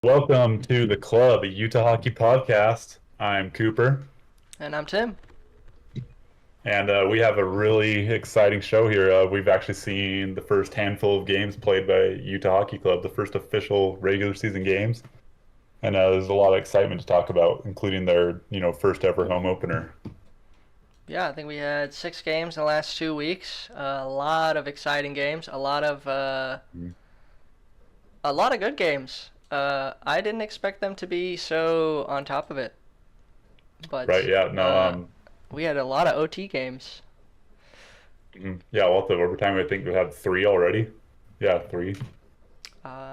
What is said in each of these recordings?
Welcome to the club, a Utah Hockey Podcast. I'm Cooper, And I'm Tim. and we have a really exciting show here. We've actually seen the first handful of games played by Utah Hockey Club, the first official regular season games, and there's a lot of excitement to talk about, including their first ever home opener. Yeah, I think we had 6 games in the last 2 weeks. A lot of exciting games. Mhm. A lot of good games. I didn't expect them to be so on top of it, Right? but Yeah. No. we had a lot of OT games. Yeah. Lots of overtime. I think we had three already. Yeah, three.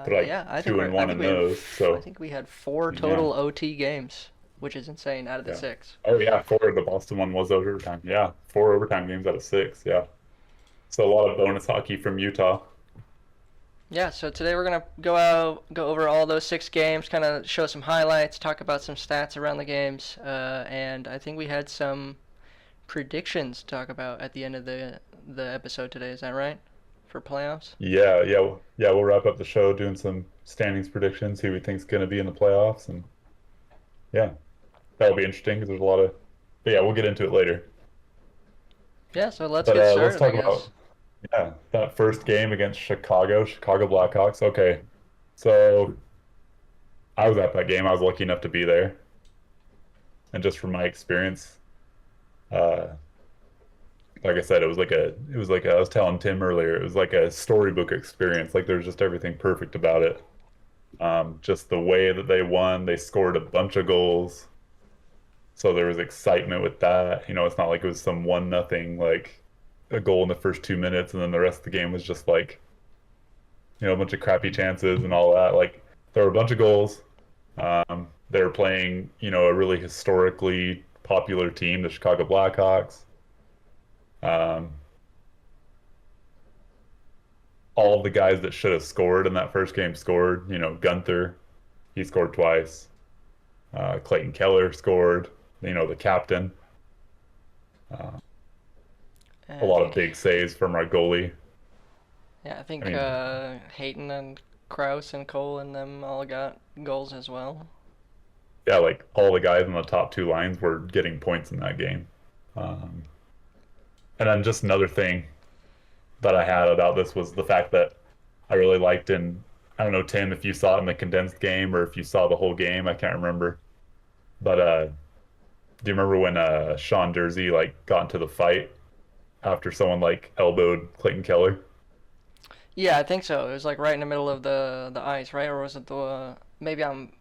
But like Yeah, I think two we're. and I one think in we have. those. I So think we had four yeah. total OT games, which is insane out of the Yeah. six. Oh yeah, four. The Boston one was overtime. Yeah, four overtime games out of six. Yeah. So a lot of bonus hockey from Utah. Yeah, so today we're gonna go over all those 6 games, kind of show some highlights, talk about some stats around the games, and I think we had some predictions to talk about at the end of the episode today. Is that right? For playoffs? Yeah. We'll wrap up the show doing some standings predictions, who we think's going to be in the playoffs, and yeah, that'll be interesting because there's a lot of. But yeah, we'll get into it later. Yeah, so let's But get let's started, I talk guess. about that first game against Chicago Blackhawks. Okay, so I was at that game. I was lucky enough to be there, and just from my experience, uh, like I said, it was like I was telling Tim earlier, it was like a storybook experience. Like there's just everything perfect about it. Just the way that they won, they scored a bunch of goals, so there was excitement with that. It's not like it was some 1-0 like a goal in the first 2 minutes, and then the rest of the game was just like a bunch of crappy chances and all that. Like there were a bunch of goals. They were playing a really historically popular team, the Chicago Blackhawks. Um, all of the guys that should have scored in that first game scored. Gunther, he scored twice. Clayton Keller scored. The captain. Uh, And a I lot of think, big saves from our goalie. yeah, I I think mean, Hayton and Kraus and Cole and them all got goals as well. yeah, like all the guys on the top two lines were getting points in that game. Um, and then just another thing that I had about this was the fact that I really liked in I don't know, Tim, if you saw it in the condensed game or if you saw the whole game, I can't remember. But do you remember when Sean Dursey like got into the fight after someone like elbowed Clayton Keller? Yeah, I think so. It was like right in the middle of the ice, right? Or was it the? Maybe I'm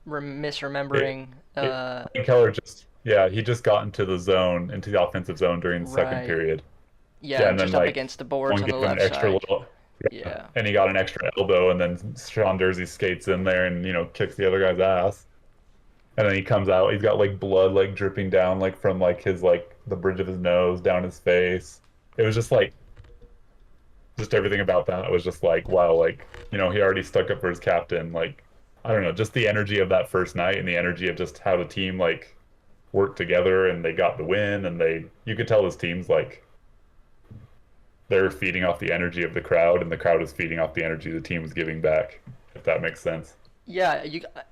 It, misremembering. Clayton Keller just he just got into the zone, into the offensive zone during the second Right. period. Yeah, Yeah, and and then just up like against the boards one on the gave him an left extra side. little, yeah, Yeah. and he got an extra elbow, and then Sean Dursey skates in there and kicks the other guy's ass, and then he comes out. He's got like blood like dripping down like from like his like the bridge of his nose down his face. It was just like just everything about that was just like wow, like he already stuck up for his captain. Like I don't know, just the energy of that first night and the energy of just how the team like worked together and they got the win and they you could tell this team's like they're feeding off the energy of the crowd, and the crowd is feeding off the energy the team is giving back, if that makes sense. Yeah,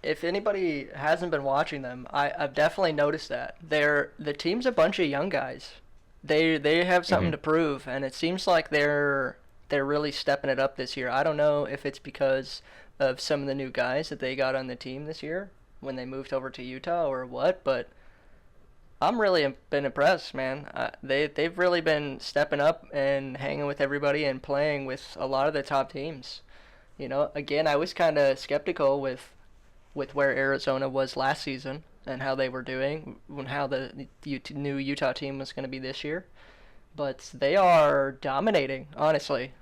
if anybody hasn't been watching them, I've definitely noticed that. The team's a bunch of young guys. They have something Hmm. to prove, and it seems like they're really stepping it up this year. I don't know if it's because of some of the new guys that they got on the team this year when they moved over to Utah or what, but I'm really been impressed, man. They've really been stepping up and hanging with everybody and playing with a lot of the top teams. Again, I was kind of skeptical with where Arizona was last season and how they were doing, and how the new Utah team was going to be this year. But they are dominating, honestly.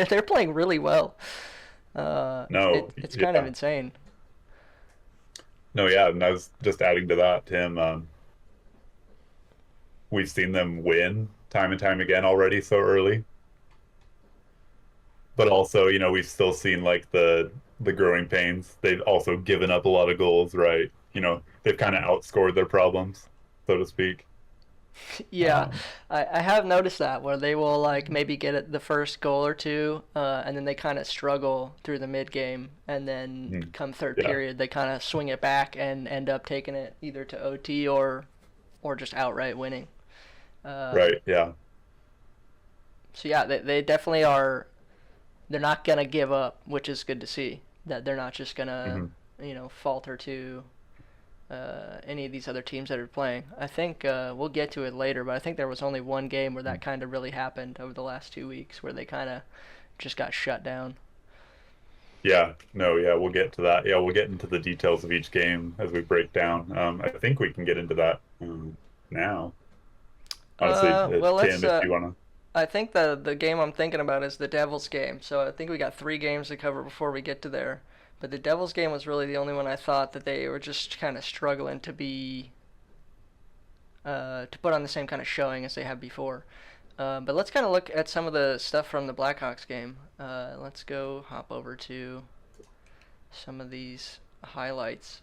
They're playing really well. No, It's kind of yeah, insane. no, yeah, and I was just adding to that, Tim. We've seen them win time and time again already so early, but also, we've still seen like the growing pains. They've also given up a lot of goals, right? They've kind of outscored their problems, so to speak. Yeah, Um, I have noticed that where they will like maybe get it the first goal or two, and then they kind of struggle through the mid game, and then mhm. come third Yeah, period they kind of swing it back and end up taking it either to OT or just outright winning. Um, right. Yeah. so yeah, they definitely are. They're not gonna give up, which is good to see. That they're not just gonna Hmm. falter to any of these other teams that are playing. I think we'll get to it later, but I think there was only one game where that kind of really happened over the last 2 weeks, where they kind of just got shut down. Yeah. No. Yeah. We'll get to that. Yeah. We'll get into the details of each game as we break down. I think we can get into that now. Honestly, Well, let's. Tim, if you want to. I think the game I'm thinking about is the Devils game. So I think we got 3 games to cover before we get to there. But the Devils game was really the only one I thought that they were just kind of struggling to put on the same kind of showing as they have before. But let's kind of look at some of the stuff from the Blackhawks game. Let's go hop over to some of these highlights.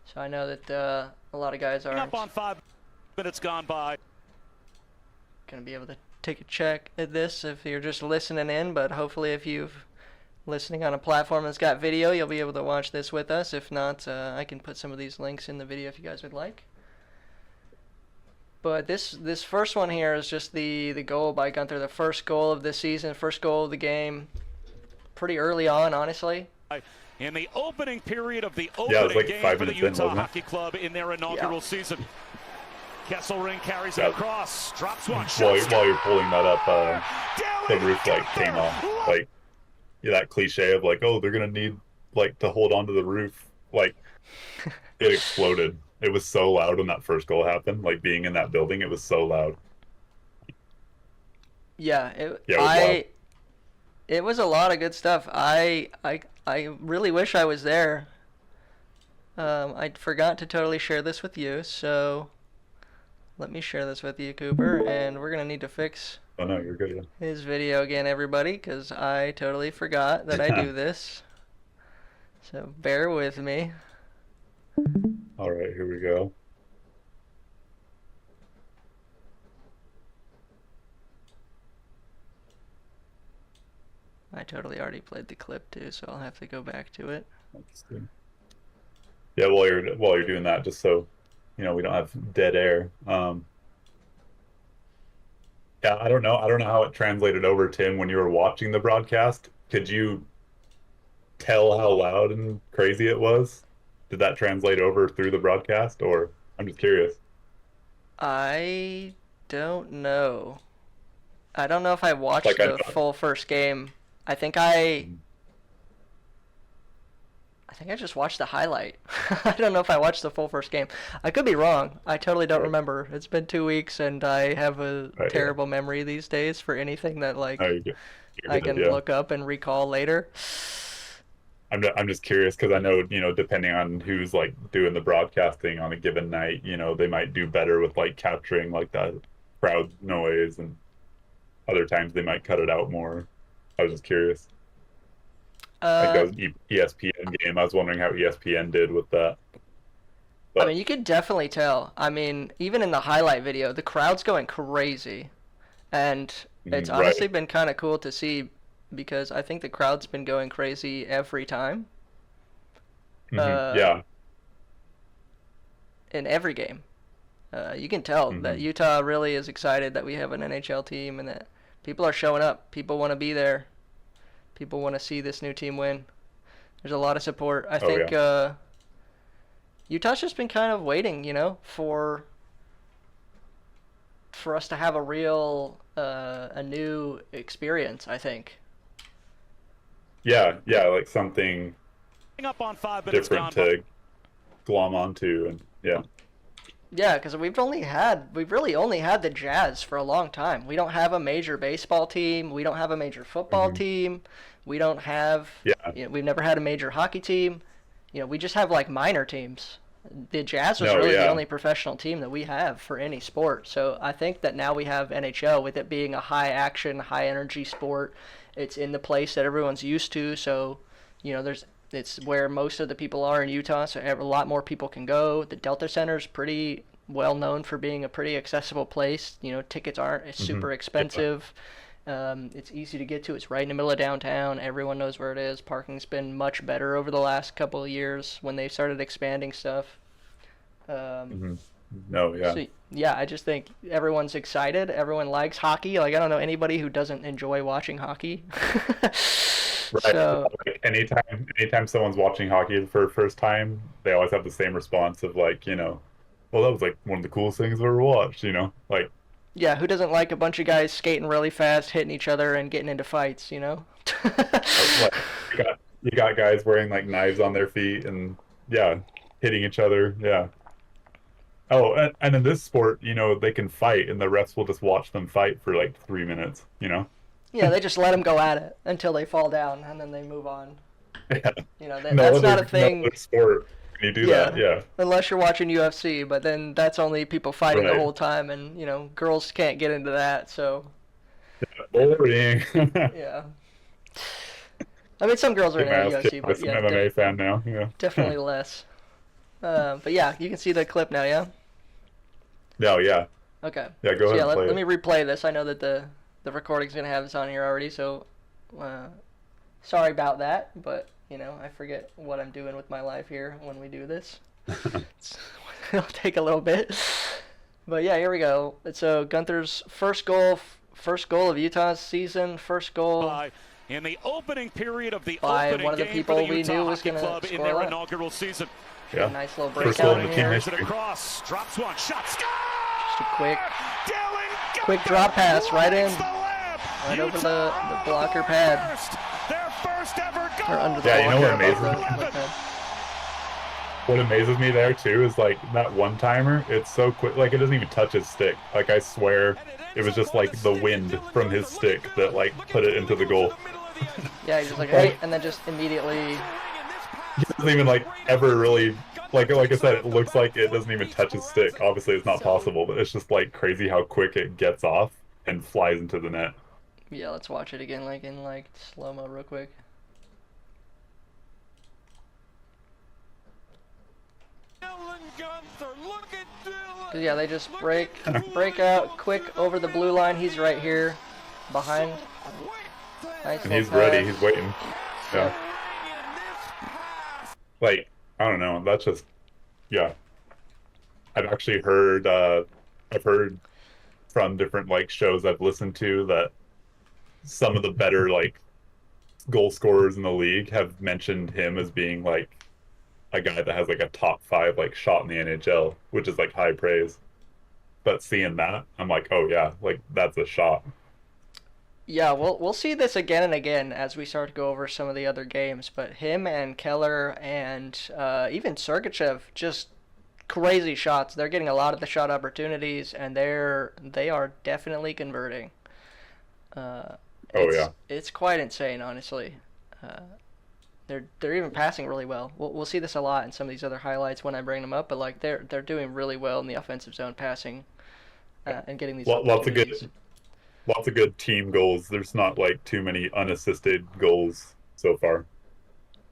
So I know that a lot of guys aren't Up on 5 minutes gone by. going to be able to take a check at this if you're just listening in, but hopefully if you've listening on a platform that's got video, you'll be able to watch this with us. If not, I can put some of these links in the video if you guys would like. But this first one here is just the goal by Gunther, the first goal of the season, first goal of the game. Pretty early on, honestly. In the opening period of the Yeah, it was opening like game 5 for the minutes in, Utah wasn't it? Hockey Club in their inaugural season. Kesselring carries it Yeah. across, drops one. While you're pulling that up, the roof like came off. Like, yeah, that cliche of like, oh, they're gonna need like to hold onto the roof. Like, it exploded. It was so loud when that first goal happened. Like being in that building, it was so loud. Yeah, Yeah, it was wild. it was a lot of good stuff. I really wish I was there. I forgot to totally share this with you, so let me share this with you, Cooper, and we're gonna need to fix Oh no, you're good. his video again, everybody, because I totally forgot that I Yeah. do this. So bear with me. All right, here we go. I totally already played the clip too, so I'll have to go back to it. Let's see. Yeah, while you're doing that, just so we don't have dead air. Yeah, I don't know. I don't know how it translated over, Tim, when you were watching the broadcast. Could you tell how loud and crazy it was? Did that translate over through the broadcast, or I'm just curious. I don't know. I don't know if I watched Like I the full first game. I think I just watched the highlight. I don't know if I watched the full first game. I could be wrong. I totally don't Right. remember. It's been 2 weeks, and I have a Right, yeah. terrible memory these days for anything that No, you're I good, can yeah. look up and recall later. I'm just curious because I know, depending on who's like doing the broadcasting on a given night, they might do better with like capturing like that crowd noise, and other times they might cut it out more. I was just curious. Like Uh, that was ESPN game. I was wondering how ESPN did with that. I But mean, you could definitely tell. I mean, even in the highlight video, the crowd's going crazy. And it's honestly right. been kind of cool to see because I think the crowd's been going crazy every time, uh, Yeah. in every game. You can tell that hmm Utah really is excited that we have an NHL team and that people are showing up. People want to be there. People want to see this new team win. There's a lot of support. I Oh yeah. think Utah's just been kind of waiting, for us to have a real a new experience, I think. Yeah, like something Up on 5 minutes different gone by. to glom onto, and yeah. Yeah, because we've really only had the Jazz for a long time. We don't have a major baseball team. We don't have a major football hmm team. We don't have, Yeah. we've never had a major hockey team. We just have like minor teams. The Jazz was No, really the yeah. only professional team that we have for any sport. So I think that now we have NHL with it being a high action, high energy sport. It's in the place that everyone's used to. So, there's It's where most of the people are in Utah, so a lot more people can go. The Delta Center is pretty well known for being a pretty accessible place. You know, tickets aren't super Yeah. expensive. It's easy to get to. It's right in the middle of downtown. Everyone knows where it is. Parking's been much better over the last couple of years when they started expanding stuff. Um, hmm No, yeah. so yeah, I just think everyone's excited. Everyone likes hockey. Like I don't know anybody who doesn't enjoy watching hockey. Right. So Like anytime someone's watching hockey for the first time, they always have the same response of like, well, that was like one of the coolest things I've ever watched. Like, yeah, who doesn't like a bunch of guys skating really fast, hitting each other, and getting into fights? You know. like you got guys wearing like knives on their feet and yeah, hitting each other. Yeah. Oh, and in this sport, they can fight and the refs will just watch them fight for like 3 minutes. Yeah, they just let them go at it until they fall down, and then they move on. Yeah. You know, No that's not other a no thing. other sport can you do that. Yeah, Yeah. unless you're watching UFC, but then that's only people fighting the Right. whole time, and girls can't get into that. So Boring. yeah, I mean some girls are Get in my ass UFC, kicked by but some yeah, MMA fan now. Yeah. definitely less. But yeah, you can see the clip now. Yeah. No, yeah. Okay. Yeah, go So ahead yeah, and play let me it. replay this. I know that the recording's gonna have this on here already, so sorry about that. But I forget what I'm doing with my life here when we do this. It'll take a little bit. But yeah, here we go. It's Gunther's first goal of Utah's season, first goal In the opening period of the by opening one of the game for the people we Utah knew was Hockey gonna Club in score their that. inaugural season. Yeah. Nice little First goal breakout in in the team here. Here's it history. across, drops one, shot, score! Just a quick Dylan quick Gunther drop pass right in, lights the lamp. right over Utah the blocker pad, their first ever goal. or under the Yeah, you know blocker what above amazes the pad. what amazes me there too is like that one timer, it's so quick, like it doesn't even touch his stick. Like I swear it was just like the wind from his stick that like put it into the goal. Yeah, he's just like, hey, Like and then just immediately. he doesn't even like ever really like I said, it looks like it doesn't even touch his stick. Obviously it's not possible, but it's just like crazy how quick it gets off and flies into the net. Yeah, let's watch it again, like in slow mo, real quick. Cause yeah, they just break out quick over the blue line. He's right here, behind. Nice And little he's ready, pass. he's waiting. Yeah. Like, I don't know, that's just yeah. I've actually heard from different like shows I've listened to that some of the better like goal scorers in the league have mentioned him as being like a guy that has like a top five like shot in the NHL, which is like high praise. But seeing that, I'm like, oh yeah, like that's a shot. Yeah, we'll see this again and again as we start to go over some of the other games. But him and Keller and even Sergachev, just crazy shots. They're getting a lot of the shot opportunities, and they are definitely converting. Uh, Oh it's yeah. it's quite insane, honestly. Uh, they're even passing really well. We'll see this a lot in some of these other highlights when I bring them up. But like they're doing really well in the offensive zone passing and getting these Lots of opportunities. good team goals. There's not like too many unassisted goals so far.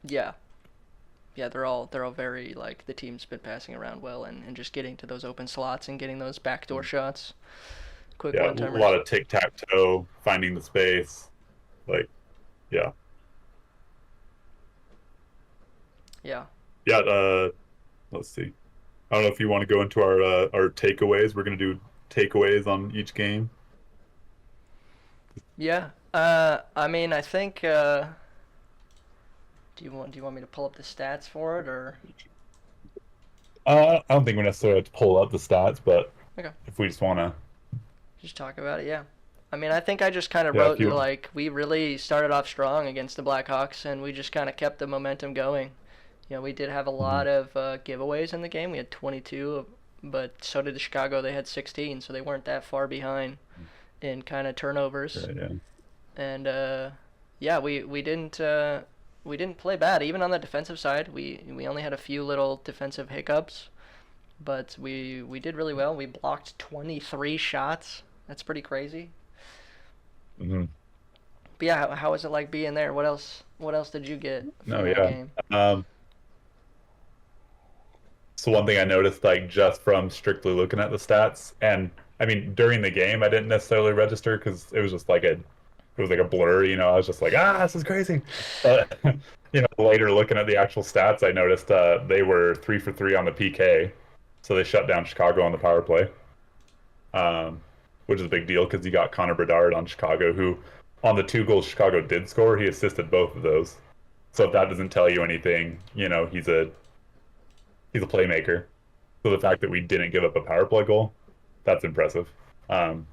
Yeah, yeah, they're all very like the team's been passing around well and just getting to those open slots and getting those backdoor shots, quick Yeah, one a timers. lot of tic-tac-toe, finding the space. Like, yeah. Yeah, Yeah, let's see. I don't know if you want to go into our takeaways. We're gonna do takeaways on each game. yeah. I mean, I think. Do you want me to pull up the stats for it or? I don't think we necessarily have to pull up the stats, but Okay, if we just wanna, just talk about it. Yeah. I mean, I think I just kind of yeah, if wrote you, like we really started off strong against the Blackhawks and we just kind of kept the momentum going. We did have a lot Mhm. of giveaways in the game. We had 22, but so did the Chicago. They had 16, so they weren't that far behind in kind of turnovers. yeah, And yeah, we didn't play bad. Even on the defensive side, we only had a few little defensive hiccups, but we did really well. We blocked 23 shots. That's pretty crazy. hmm But yeah, how was it like being there? What else? What else did you get No, from that yeah. game? So one thing I noticed, like just from strictly looking at the stats, and I mean during the game, I didn't necessarily register because it was just like it was like a blur. I was just like, this is crazy. But later looking at the actual stats, I noticed they were 3 for 3 on the PK, so they shut down Chicago on the power play, um, which is a big deal because you got Connor Bedard on Chicago, who on the 2 goals Chicago did score, he assisted both of those. So if that doesn't tell you anything, he's a playmaker. So the fact that we didn't give up a power play goal, that's impressive. Um,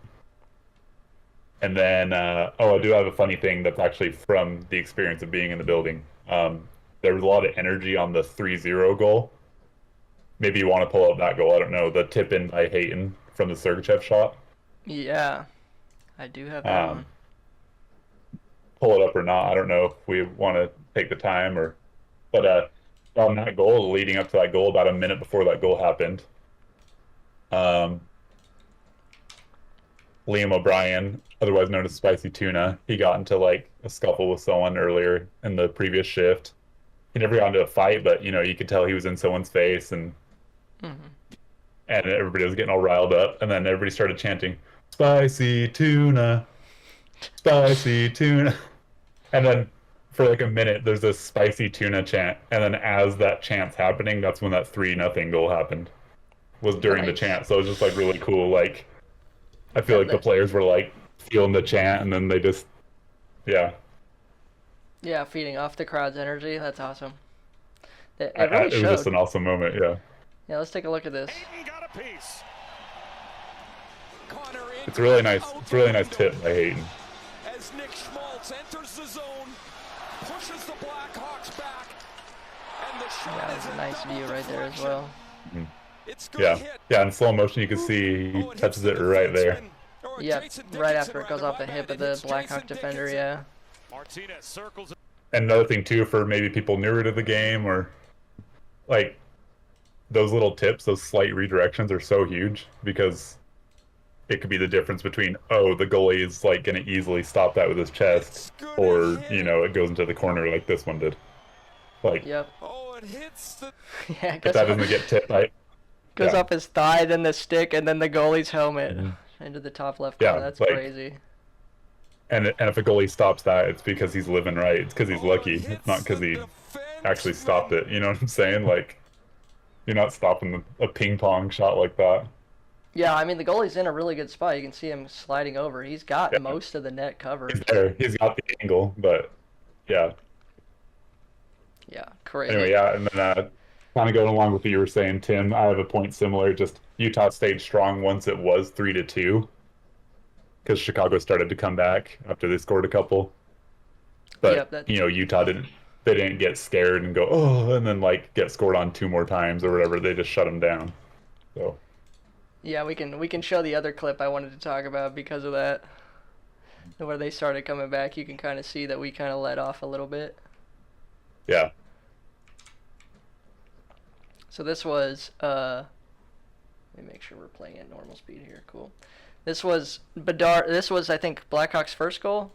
and then, I do have a funny thing that's actually from the experience of being in the building. There was a lot of energy on the 3-0 goal. Maybe you want to pull up that goal. I don't know. The tip in by Hayton from the Sergachev shot. Yeah, I do have that Um, one. pull it up or not. I don't know if we want to take the time but on that goal, leading up to that goal, about a minute before that goal happened, um, Liam O'Brien, otherwise known as Spicy Tuna, he got into like a scuffle with someone earlier in the previous shift. He never got into a fight, but you could tell he was in someone's face, and Hmm. everybody was getting all riled up, and then everybody started chanting, "Spicy Tuna, Spicy Tuna," and then for like a minute, there's this Spicy Tuna chant, and then as that chant's happening, that's when that 3-0 goal happened. Was during the Nice. chant, so it was just like really cool. Like I feel Yeah, like the players were like feeling the chant, and then they just, yeah. yeah, feeding off the crowd's energy. That's awesome. It really It was just showed. an awesome moment. Yeah, Yeah, let's take a look at this. Hayden got a piece. Connor it's a really inbounds nice. out It's a the really nice window tip by Hayden. as Nick Schmaltz enters the zone, pushes the Blackhawks back, and the shot Yeah, is it's a a nice double view right there as deflection. well. It's good Yeah, hit. yeah. In slow motion, you can see he Oh, it hits touches the it right there. defenseman. Or Yep, Jason right Dickinson, after it goes rather. off the My hip bad, of it the hits Blackhawk Jason defender. Dickinson. Yeah. Martinez circles it. And another thing too, for maybe people newer to the game, or like those little tips, those slight redirections are so huge because it could be the difference between, the goalie is like going to easily stop that with his chest, It's good or hit. it goes into the corner like this one did. Like Yep. Oh, it hits the. Yeah, it if that doesn't get tipped, goes yeah. off his thigh, then the stick, and then the goalie's helmet Mhm. into the top left Yeah, corner. That's like- crazy. And if a goalie stops that, it's because he's living right. It's because he's Oh, lucky. it It's hits not because the he actually stopped defenseman. it. You know what I'm saying? Like you're not stopping a ping pong shot like that. Yeah, I mean the goalie's in a really good spot. You can see him sliding over. He's got Yeah. most of the net He's covered. there. He's got the angle, but yeah. Yeah, crazy. Anyway, yeah, and then kind of going along with what you were saying, Tim, I have a point similar. Just Utah stayed strong once it was 3-2, because Chicago started to come back after they scored a couple. But Yep, that- Utah didn't. They didn't get scared and go and then like get scored on 2 more times or whatever. They just shut them down. So Yeah, we can show the other clip I wanted to talk about because of that. Where they started coming back, you can kind of see that we kind of let off a little bit. yeah, So this was let me make sure we're playing at normal speed here. Cool. This was Bedard. This was I think Blackhawks' first goal,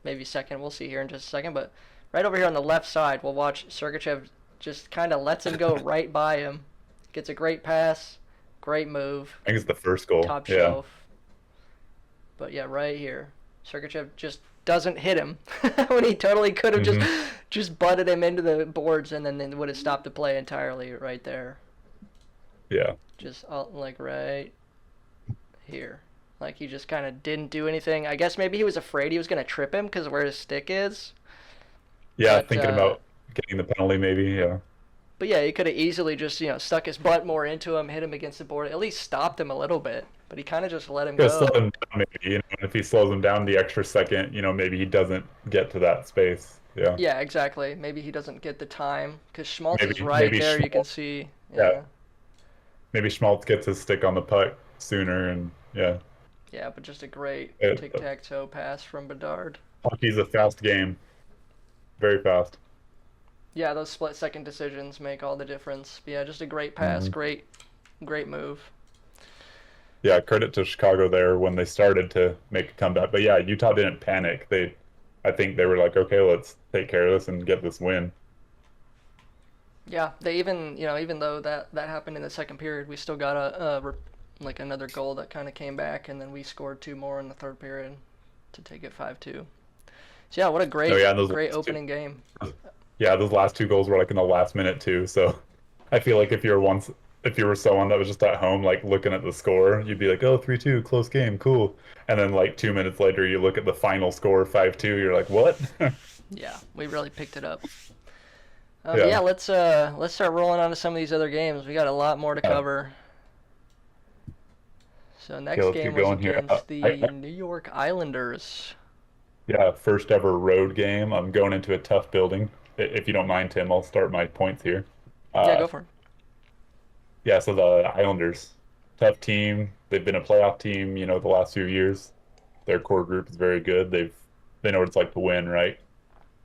maybe second. We'll see here in just a second. But right over here on the left side, we'll watch Sergachev just kind of lets him go right by him. Gets a great pass, great move, I think it's the first goal. top Yeah, shelf. But yeah, right here, Sergachev just doesn't hit him when he totally could have just butted him into the boards and then would have stopped the play entirely right there. yeah. Just like right here. Like he just kind of didn't do anything. I guess maybe he was afraid he was going to trip him because where his stick is. Yeah, But, thinking about getting the penalty, maybe. Yeah, But yeah, he could have easily just, stuck his butt more into him, hit him against the board, at least stopped him a little bit. But he kind of just let him just go. slow him down, maybe. And if he slows him down the extra second, maybe he doesn't get to that space. Yeah, Yeah, exactly. Maybe he doesn't get the time because Schmaltz is Maybe- right maybe there. You can Schmaltz- see. Yeah. Maybe Schmaltz gets his stick on the puck sooner, and yeah, Yeah, but just a great It- tic-tac-toe pass from Bedard. hockey's a fast game, very fast. Yeah, those split-second decisions make all the difference. But yeah, just a great pass, great move. Yeah, credit to Chicago there when they started to make a comeback. But yeah, Utah didn't panic. They I think they were like, okay, let's take care of this and get this win. Yeah, they even, even though that happened in the second period, we still got like another goal that kind of came back, and then we scored two more in the third period to take it 5-2. So yeah, what a Oh yeah, great opening game. yeah, those last two goals were like in the last minute too. So I feel like if you were someone that was just at home like looking at the score, you'd be like, oh, 3-2, close game, cool. And then like 2 minutes later, you look at the final score, 5-2. You're like, what? Yeah, we really picked it up. But Yeah. yeah, let's start rolling on to some of these other games. We got a lot more to cover. So next let's game get was going here. against the New York Islanders. Yeah, first ever road game. I'm going into a tough building. If you don't mind, Tim, I'll start my points here. Yeah, Uh, go for it. yeah, so the Islanders, tough team. They've been a playoff team, the last few years. Their core group is very good. They know what it's like to win, right?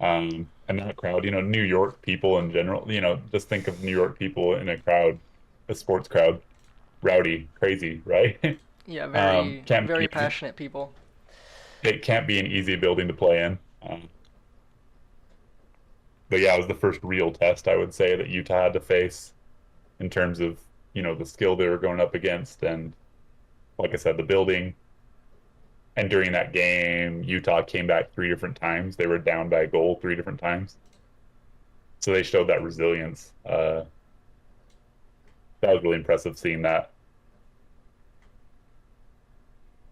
And that crowd, New York people in general, just think of New York people in a crowd, a sports crowd, rowdy, crazy, right? Yeah, Can't very be, passionate people. it can't be an easy building to play in. But yeah, it was the first real test I would say that Utah had to face in terms of, the skill they were going up against, and like I said, the building. And during that game, Utah came back 3 different times. They were down by a goal 3 different times. So they showed that resilience. That was really impressive seeing that.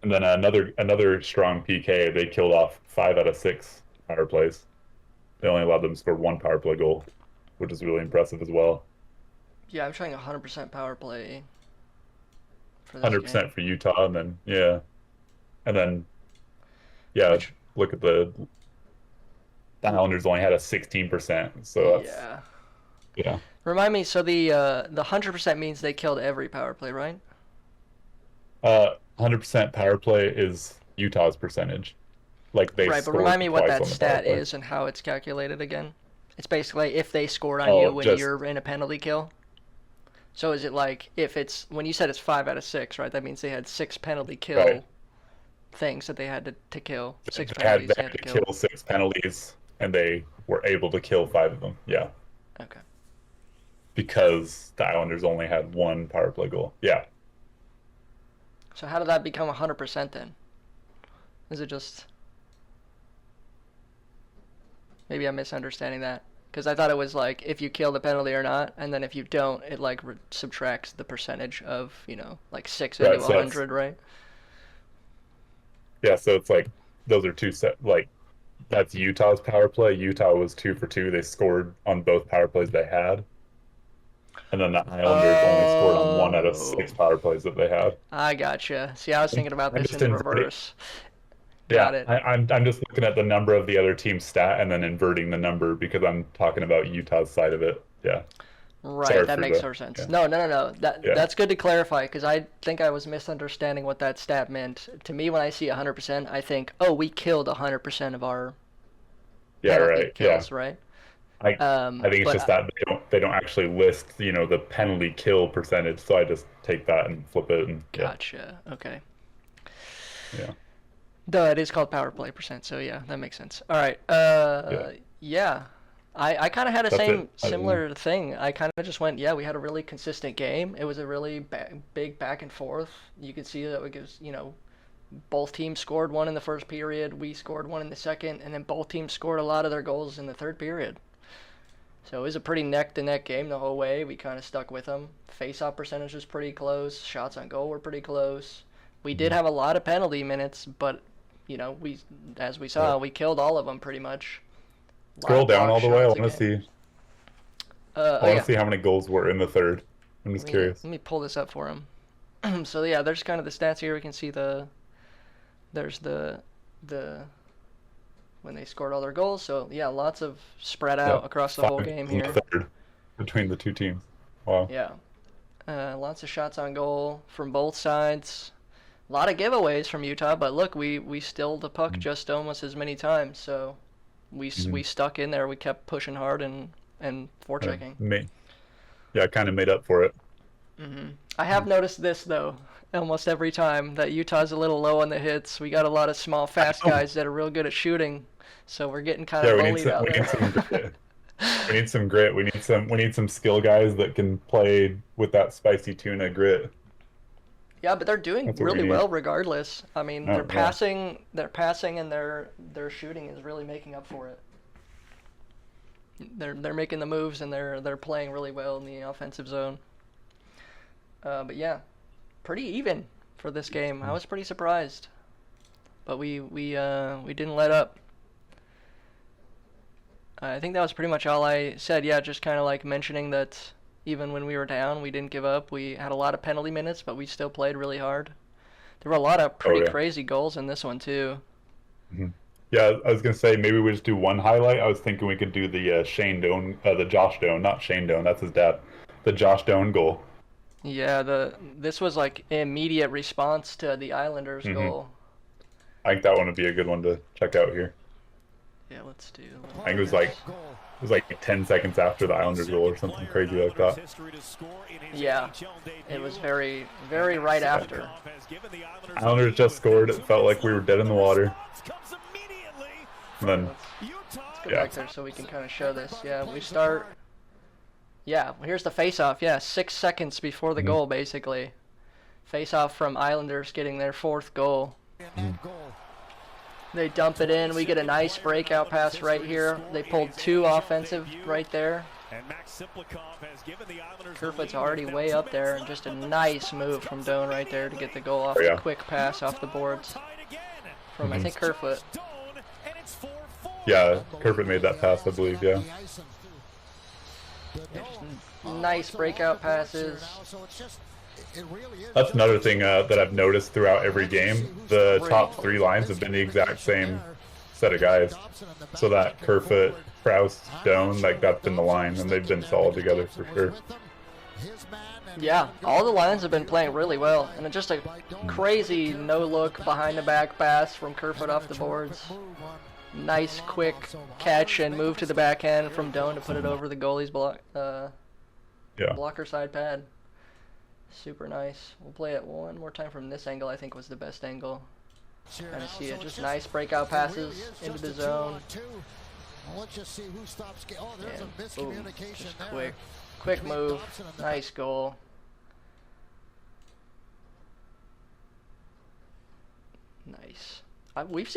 And then another strong PK. They killed off 5 out of 6 power plays. They only allowed them to score one power play goal, which is really impressive as well. Yeah, I'm trying 100% power play for this 100% game. for Utah, and then yeah, Which, look at the Islanders only had a 16%. So that's yeah. yeah. Remind me, so the 100% means they killed every power play, right? 100% power play is Utah's percentage. Like they Right, but scored remind me what twice that on the power stat play. is and how it's calculated again. It's basically if they scored on you Oh, when just you're in a penalty kill. So is it like if it's when you said it's 5 out of 6, right? That means they had 6 penalty right. kill things that they had to kill. Six They had, penalties they they had had to to kill. kill 6 penalties, and they were able to kill 5 of them. Yeah, Okay. because the Islanders only had one power play goal. Yeah. So how did that become 100% then? Is it just maybe I'm misunderstanding that? Because I thought it was like if you kill the penalty or not, and then if you don't, it like subtracts the percentage of like 6 into Right. So that's 100, right? yeah. So it's like those are two set. Like that's Utah's power play. Utah was 2 for 2. They scored on both power plays they had, and then the Islanders only scored on 1 out of 6 Oh, power plays that they had. I gotcha. See, I was thinking about I'm this just in inverting. reverse. Yeah, Got it. I'm just looking at the number of the other team's stat and then inverting the number because I'm talking about Utah's side of it. Yeah. Right, Sorry that for makes the more sense. yeah. No, no, no, no. Yeah. That's good to clarify because I think I was misunderstanding what that stat meant. To me, when I see 100%, I think, oh, we killed 100% of our Yeah, penalty right. Yeah. kills, right? I think it's But just that they don't actually list, the penalty kill percentage. So I just take that and flip it and yeah. gotcha. Okay. Yeah. Duh, it is called power play percent, so yeah, that makes sense. All right. Yeah. Yeah. I kind of had a That's same it. similar thing. I kind of just went, yeah, we had a really consistent game. It was a really big back and forth. You could see that because, both teams scored one in the first period, we scored one in the second, and then both teams scored a lot of their goals in the third period. So it was a pretty neck-to-neck game the whole way. We kind of stuck with them. Face-off percentage was pretty close. Shots on goal were pretty close. We did Mhm. have a lot of penalty minutes, but we, as we Yeah. saw, we killed all of them pretty much. A lot Scroll of down blocked all the way. I shots want to again. see. Oh I want to yeah, see how many goals were in the third. I'm let just me curious. let me pull this up for him. So yeah, there's kind of the stats here. We can see there's the when they scored all their goals. So yeah, lots of spread Yeah. out across the Five whole goals game in the here. third between the two teams. Wow. Yeah. Lots of shots on goal from both sides. A lot of giveaways from Utah, but look, we stilled the puck just almost as many times. So we Mm-hmm. stuck in there. We kept pushing hard and forechecking. Yeah, kind of made up for it. I have noticed this though, almost every time that Utah's a little low on the hits. We got a lot of small, fast know. guys that are real good at shooting. So we're getting kind Yeah, of we need bullied some. out We need some there. grit. We need some grit. We need some skill guys that can play with that spicy tuna grit. Yeah, but they're doing That's what we really need. well regardless. I mean, Oh yeah. their passing and their shooting is really making up for it. They're making the moves and they're playing really well in the offensive zone. But yeah, pretty even for this game. I was pretty surprised, but we didn't let up. I think that was pretty much all I said. Yeah, just kind of like mentioning that even when we were down, we didn't give up. We had a lot of penalty minutes, but we still played really hard. There were a lot of Oh pretty yeah. crazy goals in this one too. Mhm. Yeah, I was gonna say maybe we just do one highlight. I was thinking we could do the Shane Doan, the Josh Doan, not Shane Doan, that's his dad. The Josh Doan goal. Yeah, this was like immediate response to the Islanders' Hmm. goal. I think that one would be a good one to check out here. Yeah, let's do. I think it was like 10 seconds after the Islanders goal or something crazy like that. Yeah, it was very, very right after. Islanders just scored. It felt like we were dead in the water. And then, Let's go yeah. back there so we can kind of show this. Yeah, we start. Yeah, here's the face-off. Yeah, 6 seconds before the goal, basically. Face-off from Islanders getting their 4th goal. They dump it in. We get a nice breakout pass right here. They pulled 2 offensive right there. Kerfoot's already way up there, and just a nice move from Doan right there to get the goal off. Oh, yeah. A quick pass off the boards from I think Kerfoot. Yeah, Kerfoot made that pass, I believe, yeah. Nice breakout passes. That's another thing that I've noticed throughout every game. The top 3 lines have been the exact same set of guys. So that Kerfoot, Proust, Doan, like that's been the line, and they've been solid together for sure. Yeah, all the lines have been playing really well, and just a crazy no-look behind-the-back pass from Kerfoot off the boards. Nice quick catch and move to the backhand from Doan to put it over the goalie's Yeah. blocker side pad. Super nice. We'll play it one more time from this angle. I think was the best angle. Kind of see it. Just nice breakout passes into the zone. And boom, just quick move. Nice goal. Nice. I've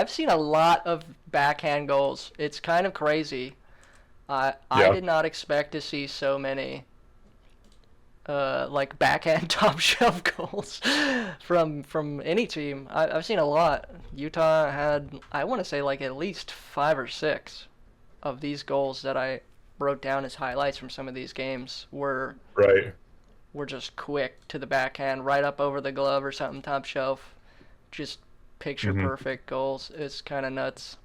seen a lot of backhand goals. It's kind of crazy. I did not expect to see so many like backhand top shelf goals from any team. I've seen a lot. Utah had, I want to say, like at least 5 or 6 of these goals that I wrote down as highlights from some of these games were just quick to the backhand, right up over the glove or something, top shelf. Just picture perfect goals. It's kind of nuts.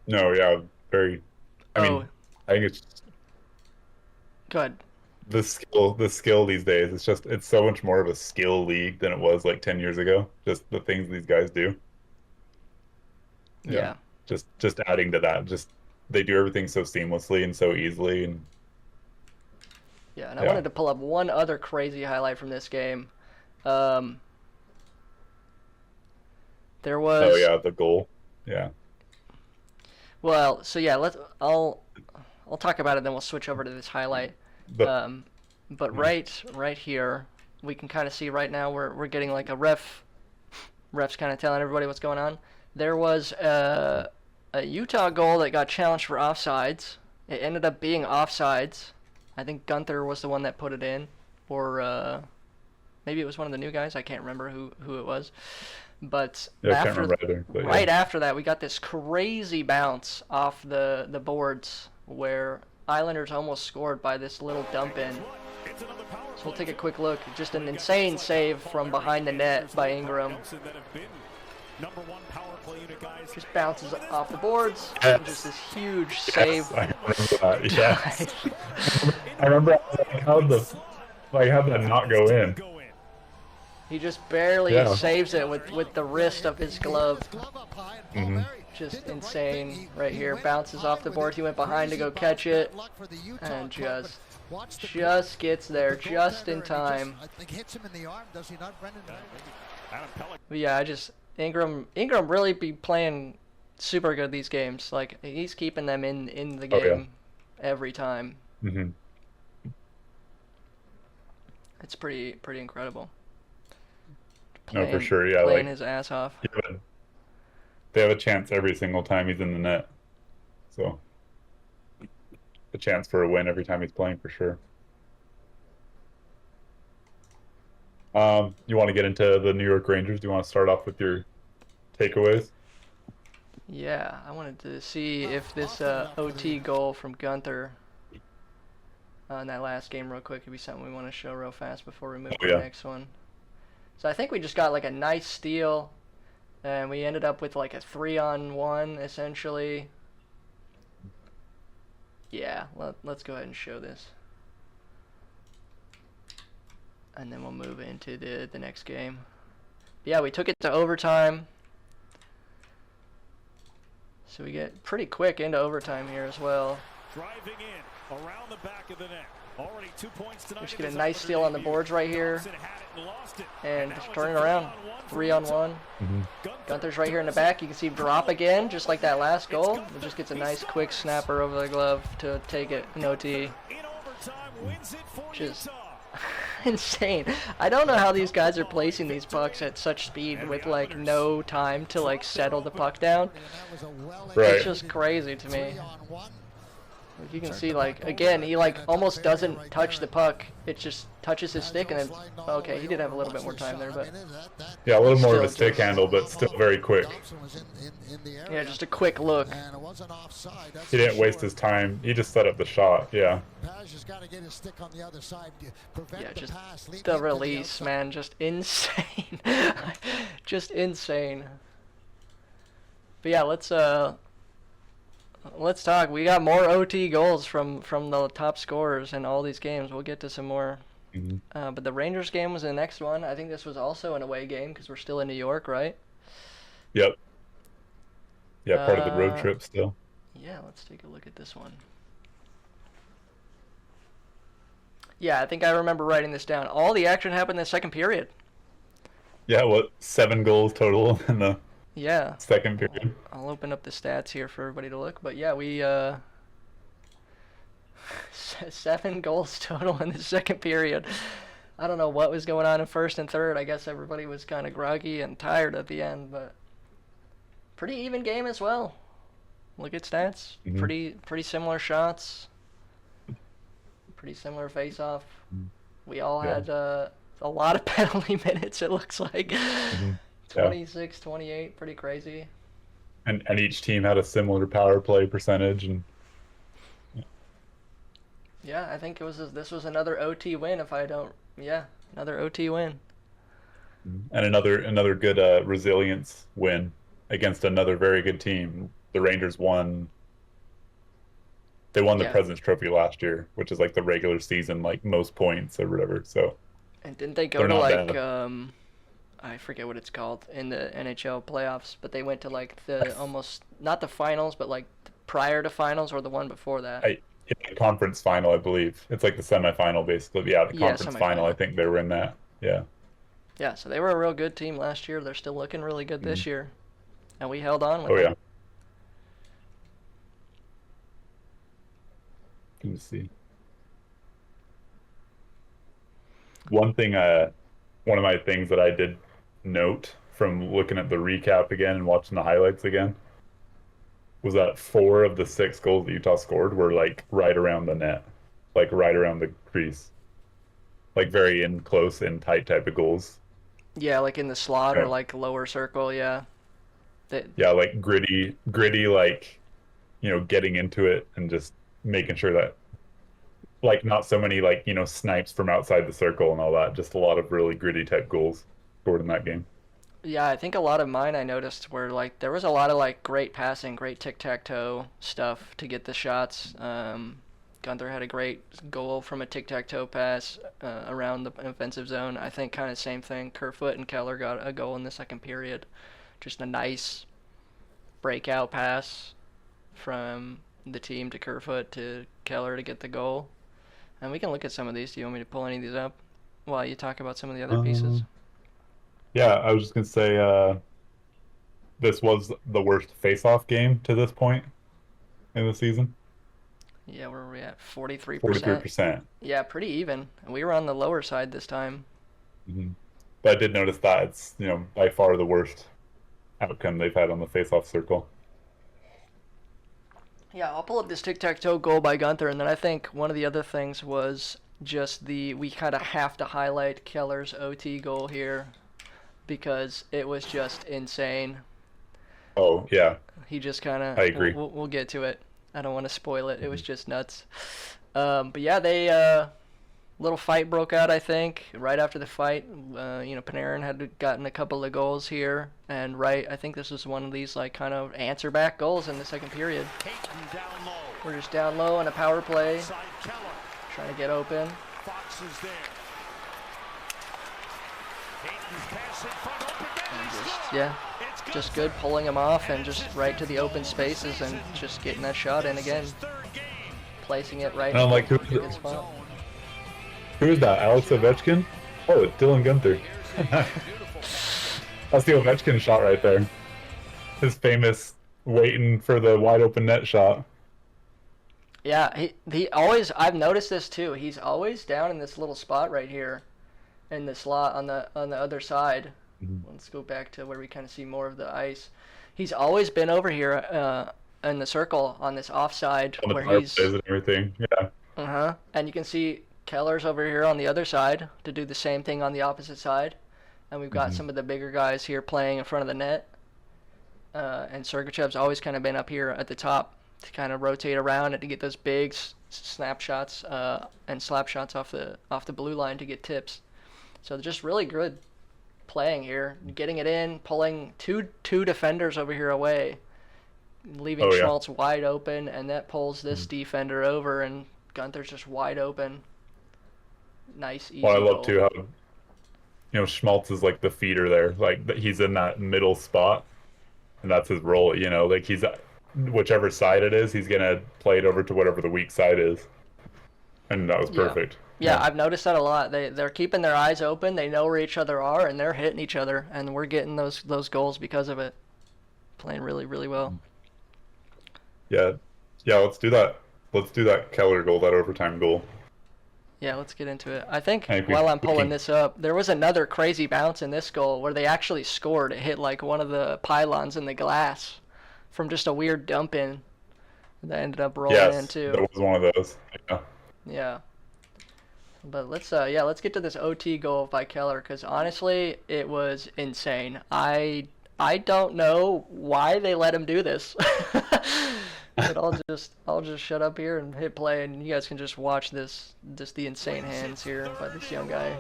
No, yeah, very. I mean, I think it's good. the skill these days. It's so much more of a skill league than it was like 10 years ago. Just the things these guys do. Yeah. Just adding to that, just they do everything so seamlessly and so easily, and yeah. And I wanted to pull up one other crazy highlight from this game. There was. Oh yeah, the goal. Yeah. Well, so yeah, I'll talk about it, then we'll switch over to this highlight. But right here, we can kind of see right now we're getting like a ref's kind of telling everybody what's going on. There was a Utah goal that got challenged for offsides. It ended up being offsides. I think Gunther was the one that put it in, or maybe it was one of the new guys. I can't remember who it was. But Yeah, I can't remember either, but right after that, we got this crazy bounce off the boards where Islanders almost scored by this little dump in. So we'll take a quick look. Just an insane save from behind the net by Ingram. Just bounces off the boards. And just this huge save. I remember that. Yeah. I remember how that not go in? He just barely saves it with the wrist of his glove. Just insane right here. Bounces off the board. He went behind to go catch it. And just gets there just in time. But yeah, Ingram really be playing super good these games. Like he's keeping them in the Oh, yeah. game every time. Hmm. It's pretty incredible. No, for sure. Yeah, Playing like his ass off. they have a chance every single time he's in the net. So a chance for a win every time he's playing for sure. You want to get into the New York Rangers? Do you want to start off with your takeaways? Yeah, I wanted to see if this OT goal from Gunther in that last game real quick could be something we want to show real fast before we move Oh, to the yeah. next one. So I think we just got like a nice steal, and we ended up with like a 3-on-1 essentially. Yeah, let's go ahead and show this. And then we'll move into the next game. Yeah, we took it to overtime. So we get pretty quick into overtime here as well. Driving in around the back of the net. Already 2 points tonight. Just get a nice steal on the boards right here. And just turn it around. 3-on-1. Gunther's right here in the back. You can see him drop again, just like that last goal. It just gets a nice quick snapper over the glove to take it in OT. Just insane. I don't know how these guys are placing these pucks at such speed with like no time to like settle the puck down. Right. It's just crazy to me. Like you can see, like, again, he like almost doesn't touch the puck. It just touches his stick and then, okay, he did have a little bit more time there, but Yeah, a little more of a Still stick handle, but still very quick. yeah, just a quick look. He didn't waste his time. He just set up the shot. Yeah. Yeah, just the release, man, just insane. Just insane. But yeah, let's talk. We got more OT goals from the top scorers in all these games. We'll get to some more. Mhm. But the Rangers game was the next one. I think this was also an away game because we're still in New York, right? Yep. Yeah, part of the road Uh, trip still. Yeah, let's take a look at this one. Yeah, I think I remember writing this down. All the action happened in the second period. Yeah, what, 7 goals total in the Yeah. second period? I'll open up the stats here for everybody to look. But yeah, we 7 goals total in the second period. I don't know what was going on in first and third. I guess everybody was kind of groggy and tired at the end, but pretty even game as well. Look at stats. Mhm. Pretty similar shots. Pretty similar face-off. We all Yeah. had a lot of penalty minutes, it looks like. Yeah. 26, 28, pretty crazy. And each team had a similar power play percentage, and Yeah, I think this was another OT win another OT win. another good resilience win against another very good team. The Rangers won. They won the Yeah. President's Trophy last year, which is like the regular season, like most points or whatever. So And didn't they go They're to not like bad. I forget what it's called in the NHL playoffs, but they went to like the almost not the finals, but like prior to finals or the one before that. it's the conference final, I believe. It's like the semifinal, basically. Yeah, the Yeah, conference final. I semifinal. think they were in that. Yeah. Yeah, so they were a real good team last year. They're still looking really good this year. And we held on with Oh them. yeah. Let me see. One thing, one of my things that I did note from looking at the recap again and watching the highlights again was that 4 of the 6 goals that Utah scored were like right around the net, like right around the crease, like very in close and tight type of goals. Yeah, like in the slot Yeah. or like lower circle, yeah. Yeah, like gritty, like, getting into it and just making sure that, like, not so many, like, snipes from outside the circle and all that. Just a lot of really gritty type goals scored in that game. Yeah, I think a lot of mine I noticed were like there was a lot of like great passing, great tic-tac-toe stuff to get the shots. Gunther had a great goal from a tic-tac-toe pass around the offensive zone. I think kind of same thing. Kerfoot and Keller got a goal in the second period. Just a nice breakout pass from the team to Kerfoot to Keller to get the goal. And we can look at some of these. Do you want me to pull any of these up while you talk about some of the other pieces? Yeah, I was just gonna say, this was the worst face-off game to this point in the season. Yeah, where were we at? 43%. 43%. Yeah, pretty even. We were on the lower side this time. But I did notice that it's, by far the worst outcome they've had on the face-off circle. Yeah, I'll pull up this tic-tac-toe goal by Gunther, and then I think one of the other things was just we kind of have to highlight Keller's OT goal here because it was just insane. Oh, yeah. He just kind of... I agree. We'll get to it. I don't want to spoil it. It was just nuts. But yeah, they... little fight broke out, I think, right after the fight. Panarin had gotten a couple of goals here, and I think this was one of these kind of answer back goals in the second period. Down low. We're just down low on a power play, Side Keller. trying to get open. Fox is there. Hayton's pass in front, open net, he scores. Yeah, It's just Gunther. good pulling him off and just right to the open spaces and just getting that shot in again, Third game. placing it right And I'm like, in who's a good spot. Who is that? Alex Ovechkin? Oh, it's Dylan Gunther. That's the Ovechkin shot right there. His famous waiting for the wide open net shot. Yeah, he always, I've noticed this too. He's always down in this little spot right here in the slot on the other side. Let's go back to where we kind of see more of the ice. He's always been over here in the circle on this offside On the where power he's plays and everything. Yeah. And you can see Keller's over here on the other side to do the same thing on the opposite side. And we've got some of the bigger guys here playing in front of the net. And Sergachev's always kind of been up here at the top to kind of rotate around and to get those big snapshots and slap shots off the blue line to get tips. So just really good playing here, getting it in, pulling two defenders over here away, leaving Schmaltz wide open, and that pulls this defender over, and Gunther's just wide open. Nice, easy Well, I love goal. too how Schmaltz is like the feeder there, like he's in that middle spot, and that's his role. Like he's whichever side it is, he's gonna play it over to whatever the weak side is, and that was perfect. Yeah, I've noticed that a lot. They're keeping their eyes open. They know where each other are, and they're hitting each other, and we're getting those goals because of it. Playing really, really well. Yeah. Let's do that. Let's do that Keller goal, that overtime goal. Yeah, let's get into it. I think Hey, while I'm we pulling can- this up, there was another crazy bounce in this goal where they actually scored. It hit like one of the pylons in the glass from just a weird dump in that ended up rolling in Yes, too. that was one of those. Yeah. Yeah. But let's get to this OT goal by Keller because honestly, it was insane. I don't know why they let him do this. But I'll just shut up here and hit play, and you guys can just watch the insane hands here by this young guy.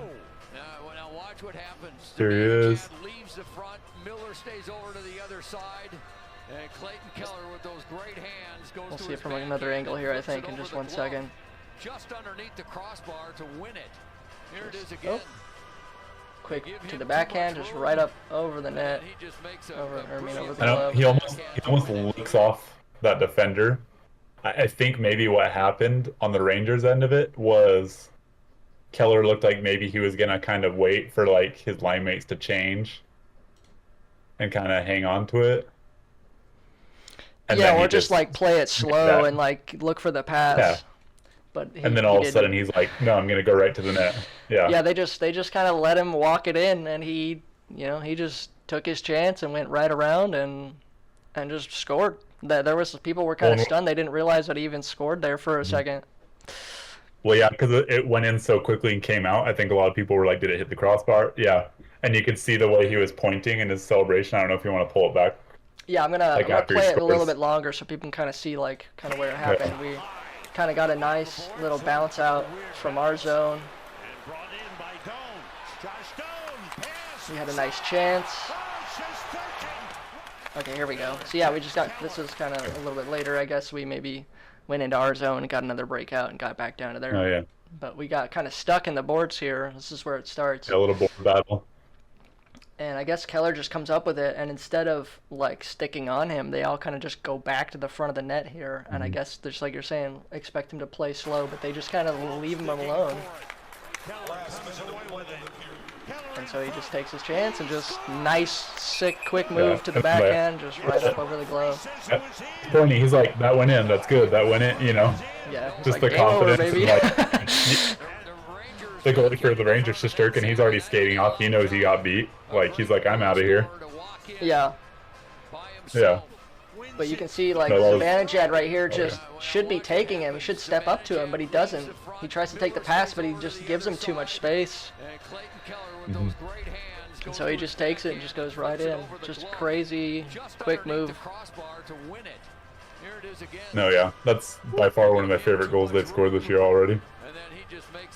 Now watch what happens. There he is. Leaves the front. Miller stays over to the other side. And Clayton Keller with those great hands goes We'll to see it his from backhand, another angle here, I flips it think, in over just the 1 glove, second. just underneath the crossbar to win it. Here it is again. Quick Give to him the too backhand, much just room. right up over the net. And he just makes Over the I glove. know he almost licks off that defender. I think maybe what happened on the Rangers end of it was Keller looked like maybe he was gonna kind of wait for like his line mates to change and kind of hang on to it. And Yeah, then he or just like play it slow that. and like look for the pass. Yeah. But and then all of a sudden he's like, "No, I'm gonna go right to the net." Yeah. Yeah, they just kind of let him walk it in, and he just took his chance and went right around and just scored. There was people were kind of Well, stunned. They didn't realize that he even scored there for a second. Well, yeah, because it went in so quickly and came out. I think a lot of people were like, "Did it hit the crossbar?" Yeah, and you could see the way he was pointing in his celebration. I don't know if you want to pull it back. Yeah, I'm gonna after he play it a little scores. bit longer so people can kind of see like kind of where it happened. We kind of got a nice little bounce out from our zone. And brought in by Doan. Josh Doan. Pass. We had a nice chance. Just thinking. Okay, here we go. So yeah, we just got, this was kind of a little bit later, I guess. We maybe went into our zone and got another breakout and got back down to there. Oh yeah, But we got kind of stuck in the boards here. This is where it starts. a little board battle. And I guess Keller just comes up with it, and instead of like sticking on him, they all kind of just go back to the front of the net here. And I guess just like you're saying, expect him to play slow, but they just kind of leave him alone. Keller comes away with it. And so he just takes his chance and just nice, sick, quick move to the and then backhand, just right up over the glove. Tony, he's like, that went in, that's good, that went in, you know. Yeah, he's Just like, the game over, confidence baby. and like the goalie for the Rangers just jerking, he's already skating off. He knows he got beat. Like he's like, I'm out of here. Yeah. Yeah. But you can see, like, No, that was- Zibanejad right here just should be taking him. He should step up to him, but he doesn't. He tries to take the pass, but he just gives him too much space. And so he just takes it and just goes right in. Just crazy, quick move. No, yeah, that's by far one of my favorite goals they've scored this year already.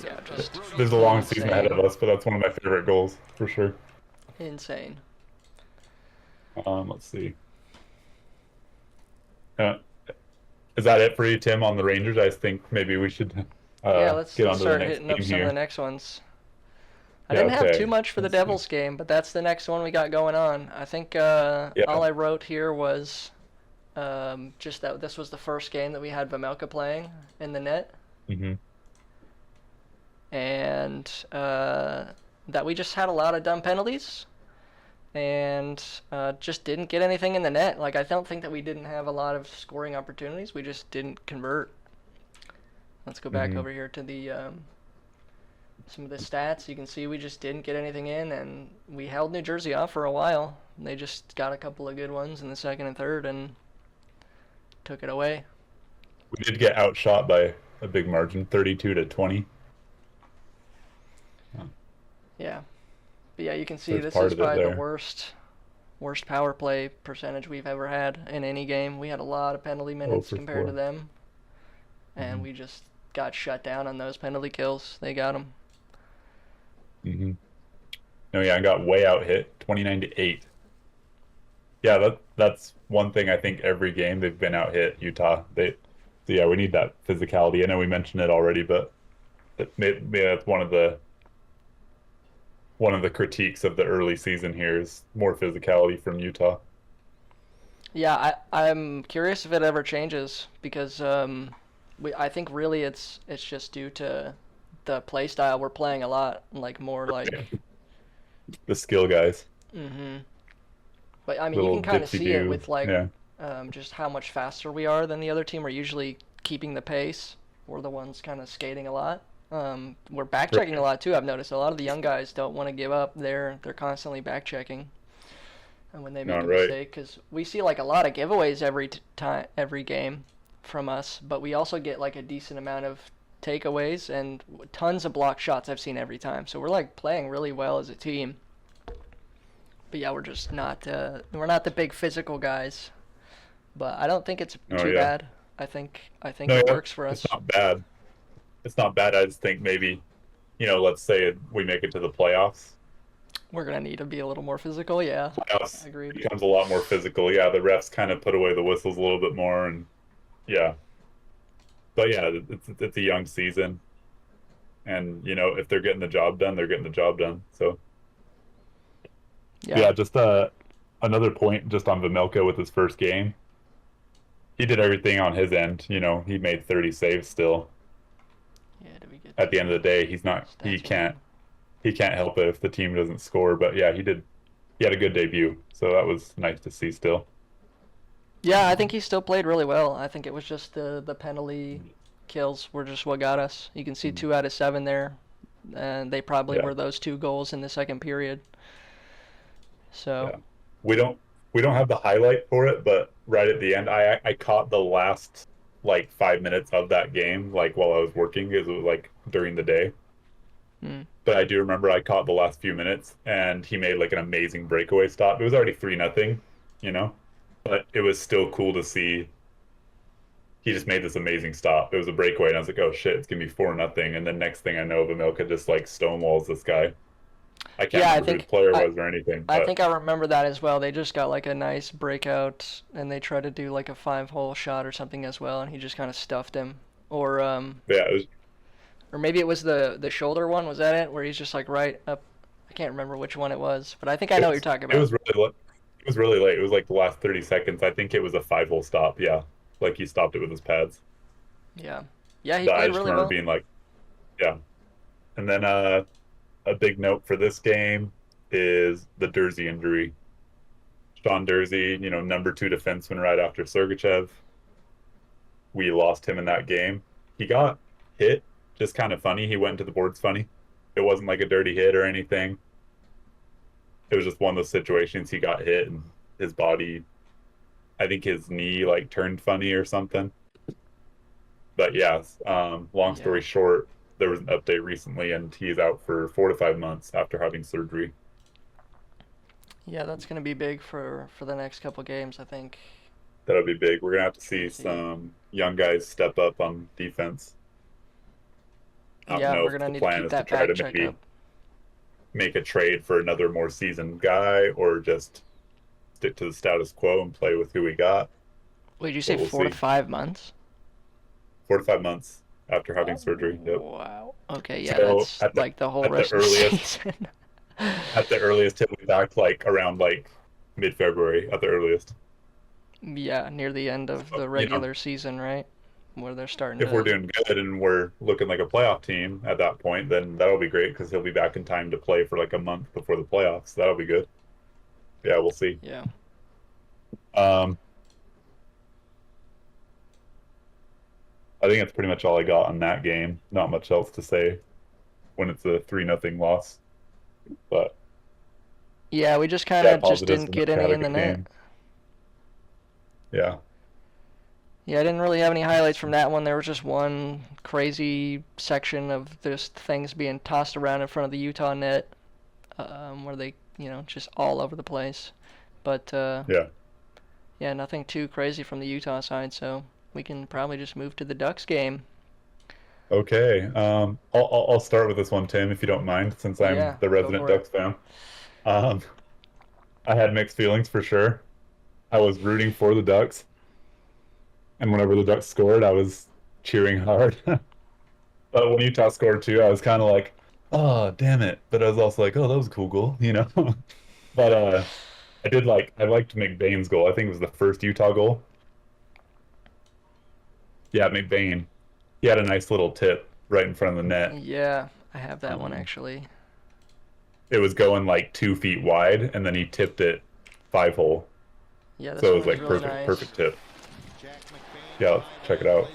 Yeah, just There's a long season ahead of insane. us, but that's one of my favorite goals for sure. Insane. Let's see. Is that it for you, Tim, on the Rangers? I think maybe we should Yeah, let's get on to the start next hitting up game some of here. the next ones. I Yeah, didn't have okay. too much for the Let's see. Devils game, but that's the next one we got going on. I think all I wrote here was just that this was the first game that we had Vamelka playing in the net, Mm-hmm. and that we just had a lot of dumb penalties, and just didn't get anything in the net. Like, I don't think that we didn't have a lot of scoring opportunities. We just didn't convert. Let's go back Mhm. over here to the some of the stats. You can see we just didn't get anything in, and we held New Jersey off for a while. They just got a couple of good ones in the second and third and took it away. We did get outshot by a big margin, 32-20. Yeah. But yeah, you can see There's this part is of it probably the there. worst power play percentage we've ever had in any game. We had a lot of penalty minutes for compared to sure. them, and Mhm. we just got shut down on those penalty kills. They got them. Mm-hmm. No, yeah, I got way out hit, 29-8. Yeah, that's one thing I think every game they've been out hit Utah. So yeah, we need that physicality. I know we mentioned it already, but maybe that's one of the critiques of the early season here is more physicality from Utah. Yeah, I'm curious if it ever changes because I think really it's just due to the play style. We're playing a lot like more like The skill guys. hmm But I mean, you Little can kind of see it dipsy-do. with like Yeah. just how much faster we are than the other team. We're usually keeping the pace. We're the ones kind of skating a lot. We're back checking a lot too. I've noticed a lot of the young guys don't want to give up. They're constantly back checking, and when they make a Right. mistake, because we see like a lot of giveaways every game from us, but we also get like a decent amount of takeaways and tons of block shots I've seen every time. So we're like playing really well as a team. But yeah, we're just not we're not the big physical guys. But I don't think it's Oh, too yeah. bad. I think No, it yeah, works for us. It's not bad. It's not bad. I just think maybe, let's say we make it to the playoffs. We're gonna need to be a little more physical. Yeah, Playoffs agreed. becomes a lot more physical. Yeah, the refs kind of put away the whistles a little bit more, and yeah. But yeah, it's a young season, and if they're getting the job done, they're getting the job done. So yeah, just another point just on Vamelka with his first game. He did everything on his end. He made 30 saves still. Yeah, did we get At the end of the day, he stats can't help it if the team doesn't score. But yeah, he had a good debut, so that was nice to see still. Yeah, I think he still played really well. I think it was just the penalty kills were just what got us. You can see 2 out of 7 there, and they probably Yeah. were those 2 goals in the second period. So Yeah. We don't have the highlight for it, but right at the end, I caught the last like 5 minutes of that game, like while I was working, because it was like during the day. Mm. But I do remember I caught the last few minutes, and he made like an amazing breakaway stop. It was already 3-0, but it was still cool to see. He just made this amazing stop. It was a breakaway, and I was like, "Oh shit, it's gonna be 4-0." And then next thing I know, Vamelka just like stonewalls this guy. I can't Yeah, I remember who the think- player I- was or anything. I But think I remember that as well. They just got like a nice breakout, and they tried to do like a 5-hole shot or something as well, and he just kind of stuffed him. Or yeah, it was, or maybe it was the shoulder one. Was that it? Where he's just like right up. I can't remember which one it was, but I think I know what you're talking about. It was really late. It was like the last 30 seconds. I think it was a 5-hole stop. Yeah, like he stopped it with his pads. Yeah, he I played just really remember well. being like, yeah. And then a big note for this game is the Dursey injury. Sean Dursey, number 2 defenseman right after Sergachev. We lost him in that game. He got hit, just kind of funny. He went into the boards funny. It wasn't like a dirty hit or anything. It was just one of those situations. He got hit and his body, I think his knee like turned funny or something. But yeah, long story short, there was an update recently and he's out for 4 to 5 months after having surgery. Yeah, that's going to be big for the next couple games, I think. That'll be big. We're going to have to see some young guys step up on defense. I don't know we're if going to the need to plan keep is to that try back to check maybe up. make a trade for another more seasoned guy or just stick to the status quo and play with who we got. Wait, did you say we'll 4 to see. 5 months? 4 to 5 months after having surgery. Yep. Wow. Okay, yeah, So, that's at the- like the whole at the rest of the earliest- season. At the earliest, he'll be back around mid-February at the earliest. Yeah, near the end of the regular season, right? Where they're starting If to... we're doing good and we're looking like a playoff team at that point, then that'll be great because he'll be back in time to play for a month before the playoffs. That'll be good. Yeah, we'll see. Yeah. I think that's pretty much all I got on that game. Not much else to say when it's a 3-0 loss. But Yeah, we just kind of just positives didn't in get the any in the Chattaga net. game. Yeah. Yeah, I didn't really have any highlights from that one. There was just one crazy section of just things being tossed around in front of the Utah net, where they, just all over the place. But yeah, nothing too crazy from the Utah side, so we can probably just move to the Ducks game. Okay. I'll start with this one, Tim, if you don't mind, since I'm Yeah, the go resident for it. Ducks fan. I had mixed feelings for sure. I was rooting for the Ducks, and whenever the Ducks scored, I was cheering hard. But when Utah scored too, I was kind of like, "Oh, damn it!" But I was also like, "Oh, that was a cool goal," But I liked McBain's goal. I think it was the first Utah goal. Yeah, McBain. He had a nice little tip right in front of the net. Yeah, I have that one actually. It was going 2 feet wide, and then he tipped it 5-hole. Yeah, this So it one was really perfect, nice. perfect tip. Yeah, check it out.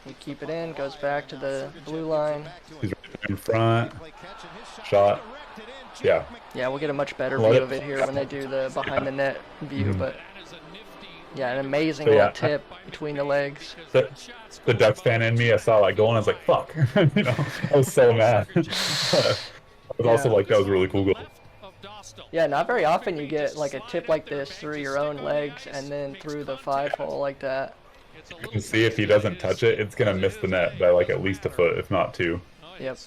We keep it in, goes back to the blue line. He's right in front. Shot. Yeah. Yeah, we'll get a much better Let view it- of it here when they do the behind the net view, Mhm. but yeah, an amazing So, yeah, little tip between the legs. The Ducks fan in me, I saw that goal and I was like, "Fuck!" I was so mad. I was also Yeah. like, "That was a really cool goal." Yeah, not very often you get a tip like this through your own legs and then through the 5-hole like that. You can see if he doesn't touch it, it's gonna miss the net by at least a foot, if not 2. Yep.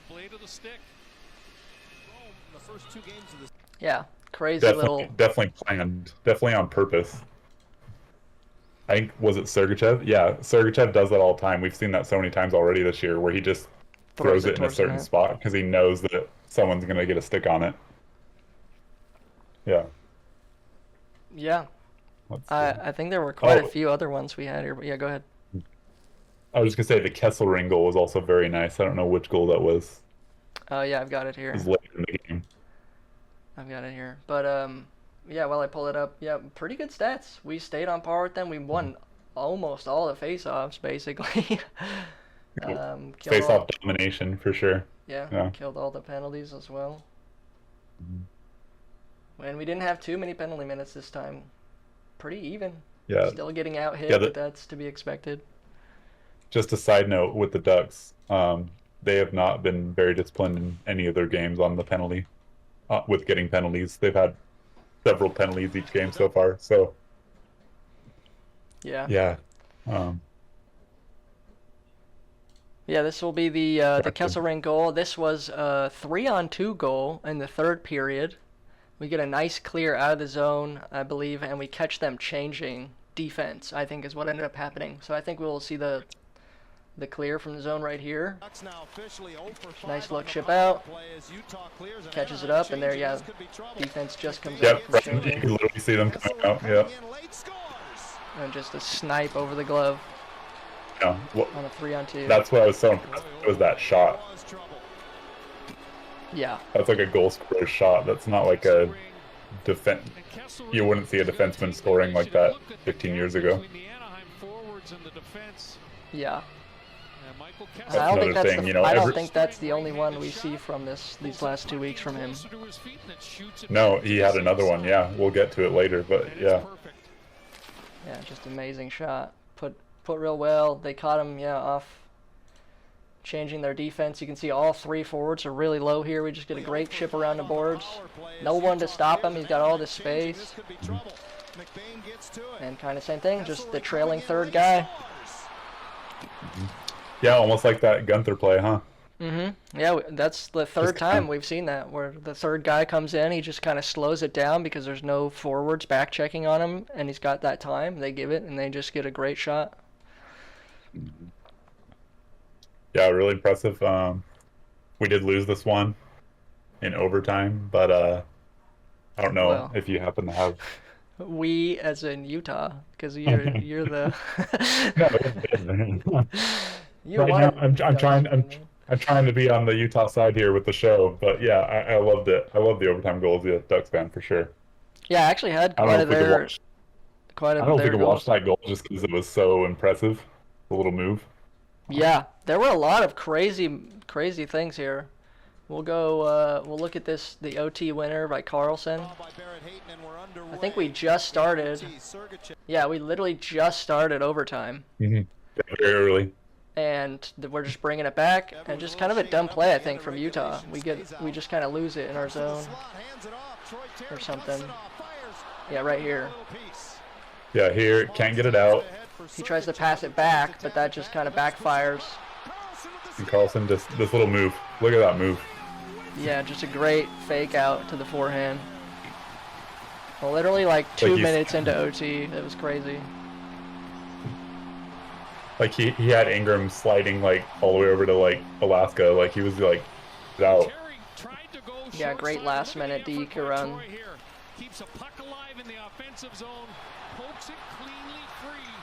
Yeah, crazy Definitely, little. definitely planned. Definitely on purpose. I think, was it Sergachev? Yeah, Sergachev does that all the time. We've seen that so many times already this year, where he just throws it in a towards the certain net. spot because he knows that someone's gonna get a stick on it. Yeah. Yeah, Let's see. I think there were quite a Oh. few other ones we had here, but yeah, go ahead. I was just gonna say the Kesselring goal was also very nice. I don't know which goal that was. Oh yeah, I've got it It here. was late in the game. I've got it here. But yeah, while I pull it up, yeah, pretty good stats. We stayed on par with them. We won almost all the face-offs, basically. Killed Face all, off domination for sure. Yeah. killed all the penalties as well. And we didn't have too many penalty minutes this time. Pretty even. Yeah. Still getting out hit, Yeah, but that's to be expected. Just a side note with the Ducks, they have not been very disciplined in any of their games on the penalty, with getting penalties. They've had several penalties each game so far. So Yeah. yeah, Yeah, this will be the Kesselring goal. This was a 3-on-2 goal in the third period. We get a nice clear out of the zone, I believe, and we catch them changing defense, I think is what ended up happening. So I think we'll see the clear from the zone right here. Nice look, chip out. Catches it up, and there, yeah, defense just comes out yep. from Right. You changing. can literally see them coming out. Yeah. And just a snipe over the glove Yeah. Well, on a 3-on-2. that's what I was so impressed with, was that shot. Yeah. That's like a goal scorer shot. That's not like a defense. You wouldn't see a defenseman scoring like that 15 years ago. Yeah. That's I don't think another that's thing, the, you know, I don't every- think that's the only one we see from these last 2 weeks from him. No, he had another one. Yeah, we'll get to it later, but yeah. Yeah, just amazing shot. Put real well. They caught him, yeah, off changing their defense. You can see all 3 forwards are really low here. We just get a great chip around the boards. No one to stop him. He's got all this space. And kind of same thing, just the trailing third guy. Yeah, almost like that Gunther play, huh? Yeah, that's the third Just kinda- time we've seen that, where the third guy comes in, he just kind of slows it down because there's no forwards back checking on him, and he's got that time. They give it, and they just get a great shot. Yeah, really impressive. We did lose this one in overtime, but I don't know Well. if you happen to have. We, as in Utah, because you're the No, you right now, wanted I'm Ducks trying. to I'm, win. I'm trying to be on the Utah side here with the show, but yeah, I loved it. I love the overtime goals. Yeah, Ducks fan for sure. Yeah, I actually had I don't quite know a if we could their watch. quite a I don't their think I watched goals. that goal just because it was so impressive. The little move. Yeah, there were a lot of crazy things here. We'll go. We'll look at this. The OT winner by Carlson. I think we just started. Yeah, we literally just started overtime, Mm-hmm. Very early. and we're just bringing it back. And just kind of a dumb play, I think, from Utah. We just kind of lose it in our zone or something. Yeah, right here. Yeah, here can't get it out. He tries to pass it back, but that just kind of backfires. And Carlson just this little move. Look at that move. Yeah, just a great fake out to the forehand. Well, literally like 2 he's- minutes into OT. It was crazy. Like he had Ingram sliding like all the way over to like Alaska. Like he was like out. Yeah, great last minute deke run. Keeps a puck alive in the offensive zone, pokes it cleanly free.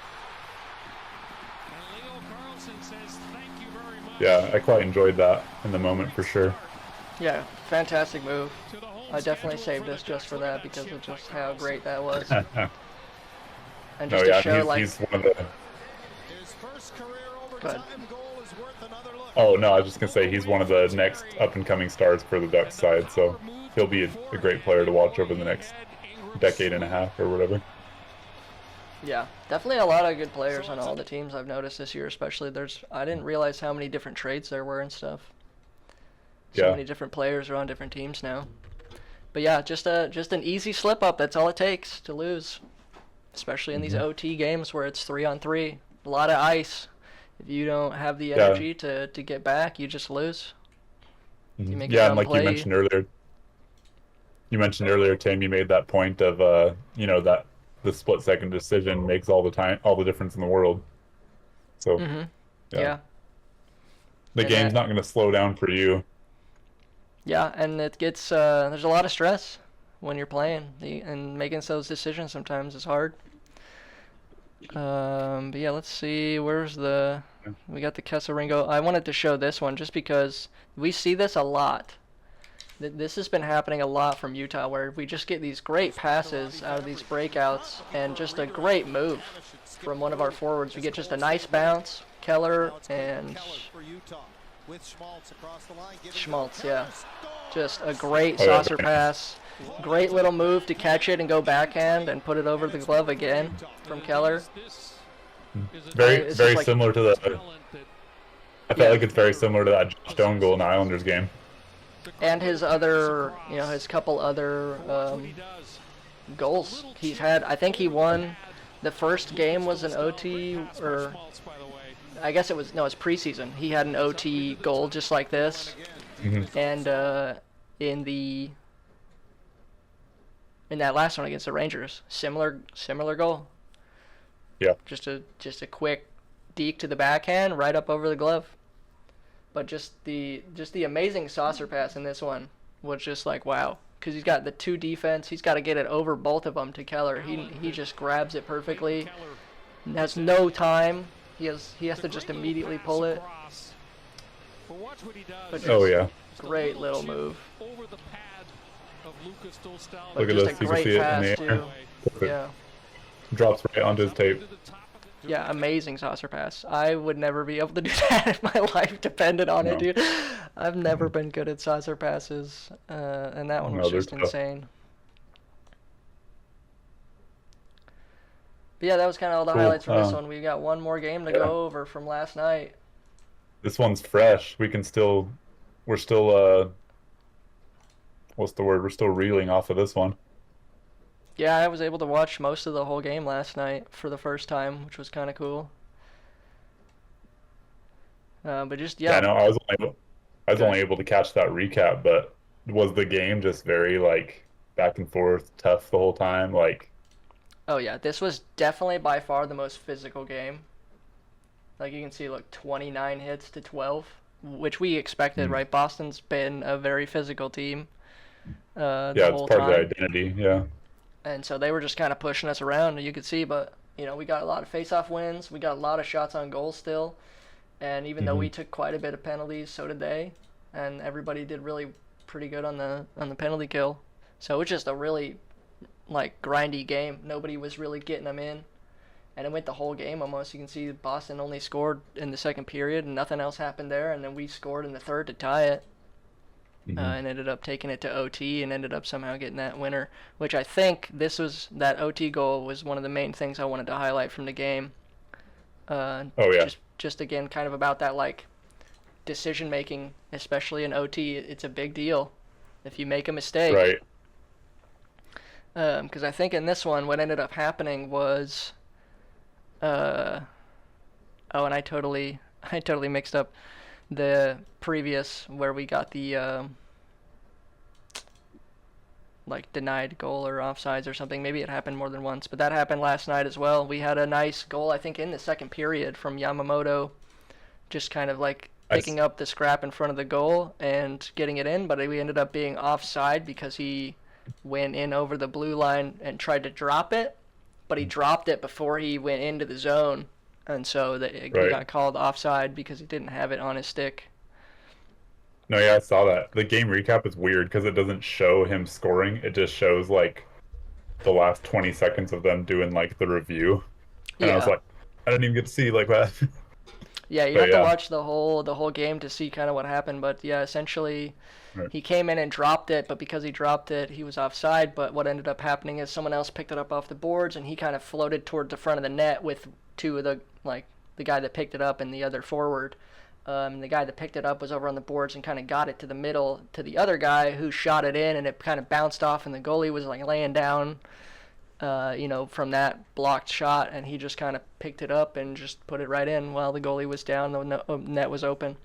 And Leo Carlson says thank you very much. Yeah, I quite enjoyed that in the moment for sure. Yeah, fantastic move. I definitely saved this just for that because of just how great that was. And No, just yeah, to show like, he's one of the. go ahead. Oh no, I was just gonna say he's one of the next up and coming stars for the Ducks side. So he'll be a great player to watch over the next decade and a half or whatever. Yeah, definitely a lot of good players on all the teams I've noticed this year. Especially I didn't realize how many different trades there were and stuff. So Yeah. many different players are on different teams now. But yeah, just an easy slip up. That's all it takes to lose, especially in these OT games where it's 3-on-3. A lot of ice. If you don't have the energy to get back, you just lose. You make a Yeah, dumb and like play. you mentioned earlier, Tim, you made that point of you know, that the split second decision makes all the difference in the world. So Yeah. the And game's that- not going to slow down for you. Yeah, and it gets there's a lot of stress when you're playing, and making those decisions sometimes is hard. But yeah, let's see. We got the Kesselringo. I wanted to show this one just because we see this a lot. This has been happening a lot from Utah, where we just get these great passes out of these breakouts and just a great move from one of our forwards. We get just a nice bounce. Keller and Schmaltz, yeah. Just a great Oh, yeah, saucer very nice. pass. Great little move to catch it and go backhand and put it over the glove again from Keller. Very It's very just like- similar to the. I felt like it's very similar to that Josh Stone goal in the Islanders game. And his other, his couple other goals he's had. I think he won. The first game was an OT, or I guess it's preseason. He had an OT goal just like this, and in that last one against the Rangers, similar goal. Yeah. Just a quick deke to the backhand, right up over the glove. But just the amazing saucer pass in this one was just like wow, because he's got the 2 defense. He's got to get it over both of them to Keller. He just grabs it perfectly. Has no time. He has to just immediately pull it. But watch what he does. But Oh yeah. great little move. Over the pad of Lucas Dostal. But Look at just this. a You can great see it in pass the air. too. Perfect. Yeah. Drops right onto his tape. Yeah, amazing saucer pass. I would never be able to do that if my life depended on it, No. dude. I've never been good at saucer passes, and that one No, was they're just tough. insane. But yeah, that was kind of all the Cool. highlights from this one. We got one more game to yeah. go over from last night. This one's fresh. We're still what's the word? We're still reeling off of this one. Yeah, I was able to watch most of the whole game last night for the first time, which was kind of cool. But just Yeah, no, I was Good. only able to catch that recap, but was the game just very like back and forth, tough the whole time? Like, Oh yeah, this was definitely by far the most physical game. Like you can see, look, 29 hits to 12, which we expected, right? Boston's been a very physical team the yeah, it's whole part of the time, identity. Yeah. and so they were just kind of pushing us around, and you could see. But we got a lot of face-off wins, we got a lot of shots on goal still, and even though we took quite a bit of penalties, so did they, and everybody did really pretty good on the penalty kill. So it was just a really like grindy game. Nobody was really getting them in, and it went the whole game almost. You can see Boston only scored in the second period, and nothing else happened there. And then we scored in the third to tie it, and ended up taking it to OT, and ended up somehow getting that winner. Which I think that OT goal was one of the main things I wanted to highlight from the game. Oh yeah. Just again, kind of about that like decision making, especially in OT. It's a big deal if you make a mistake. Right. Because I think in this one, what ended up happening was, and I totally mixed up the previous where we got the like denied goal or offsides or something. Maybe it happened more than once, but that happened last night as well. We had a nice goal, I think, in the second period from Yamamoto, just kind of like picking up the scrap in front of the goal and getting it in, but we ended up being offside because he went in over the blue line and tried to drop it, but he dropped it before he went into the zone, and so he got called offside because he didn't have it on his stick. No, yeah, I saw that. The game recap is weird because it doesn't show him scoring. It just shows like the last 20 seconds of them doing like the review. And I was like, I didn't even get to see like that. Yeah, you have to watch the whole game to see kind of what happened. But yeah, essentially, he came in and dropped it, but because he dropped it, he was offside. But what ended up happening is someone else picked it up off the boards, and he kind of floated toward the front of the net with two of the guy that picked it up and the other forward. The guy that picked it up was over on the boards and kind of got it to the middle to the other guy who shot it in, and it kind of bounced off, and the goalie was like laying down, from that blocked shot, and he just kind of picked it up and just put it right in while the goalie was down, the net was open.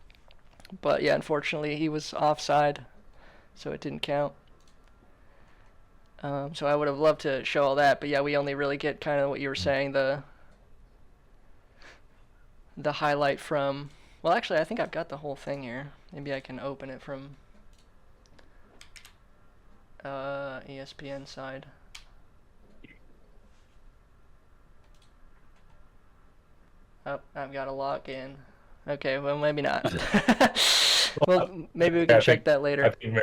But yeah, unfortunately he was offside, so it didn't count. So I would have loved to show all that, but yeah, we only really get kind of what you were saying, the highlight from... Well, actually, I think I've got the whole thing here. Maybe I can open it from ESPN side. Oh, I've got to log in. Okay, well, maybe not. Well, maybe we can check that later. I think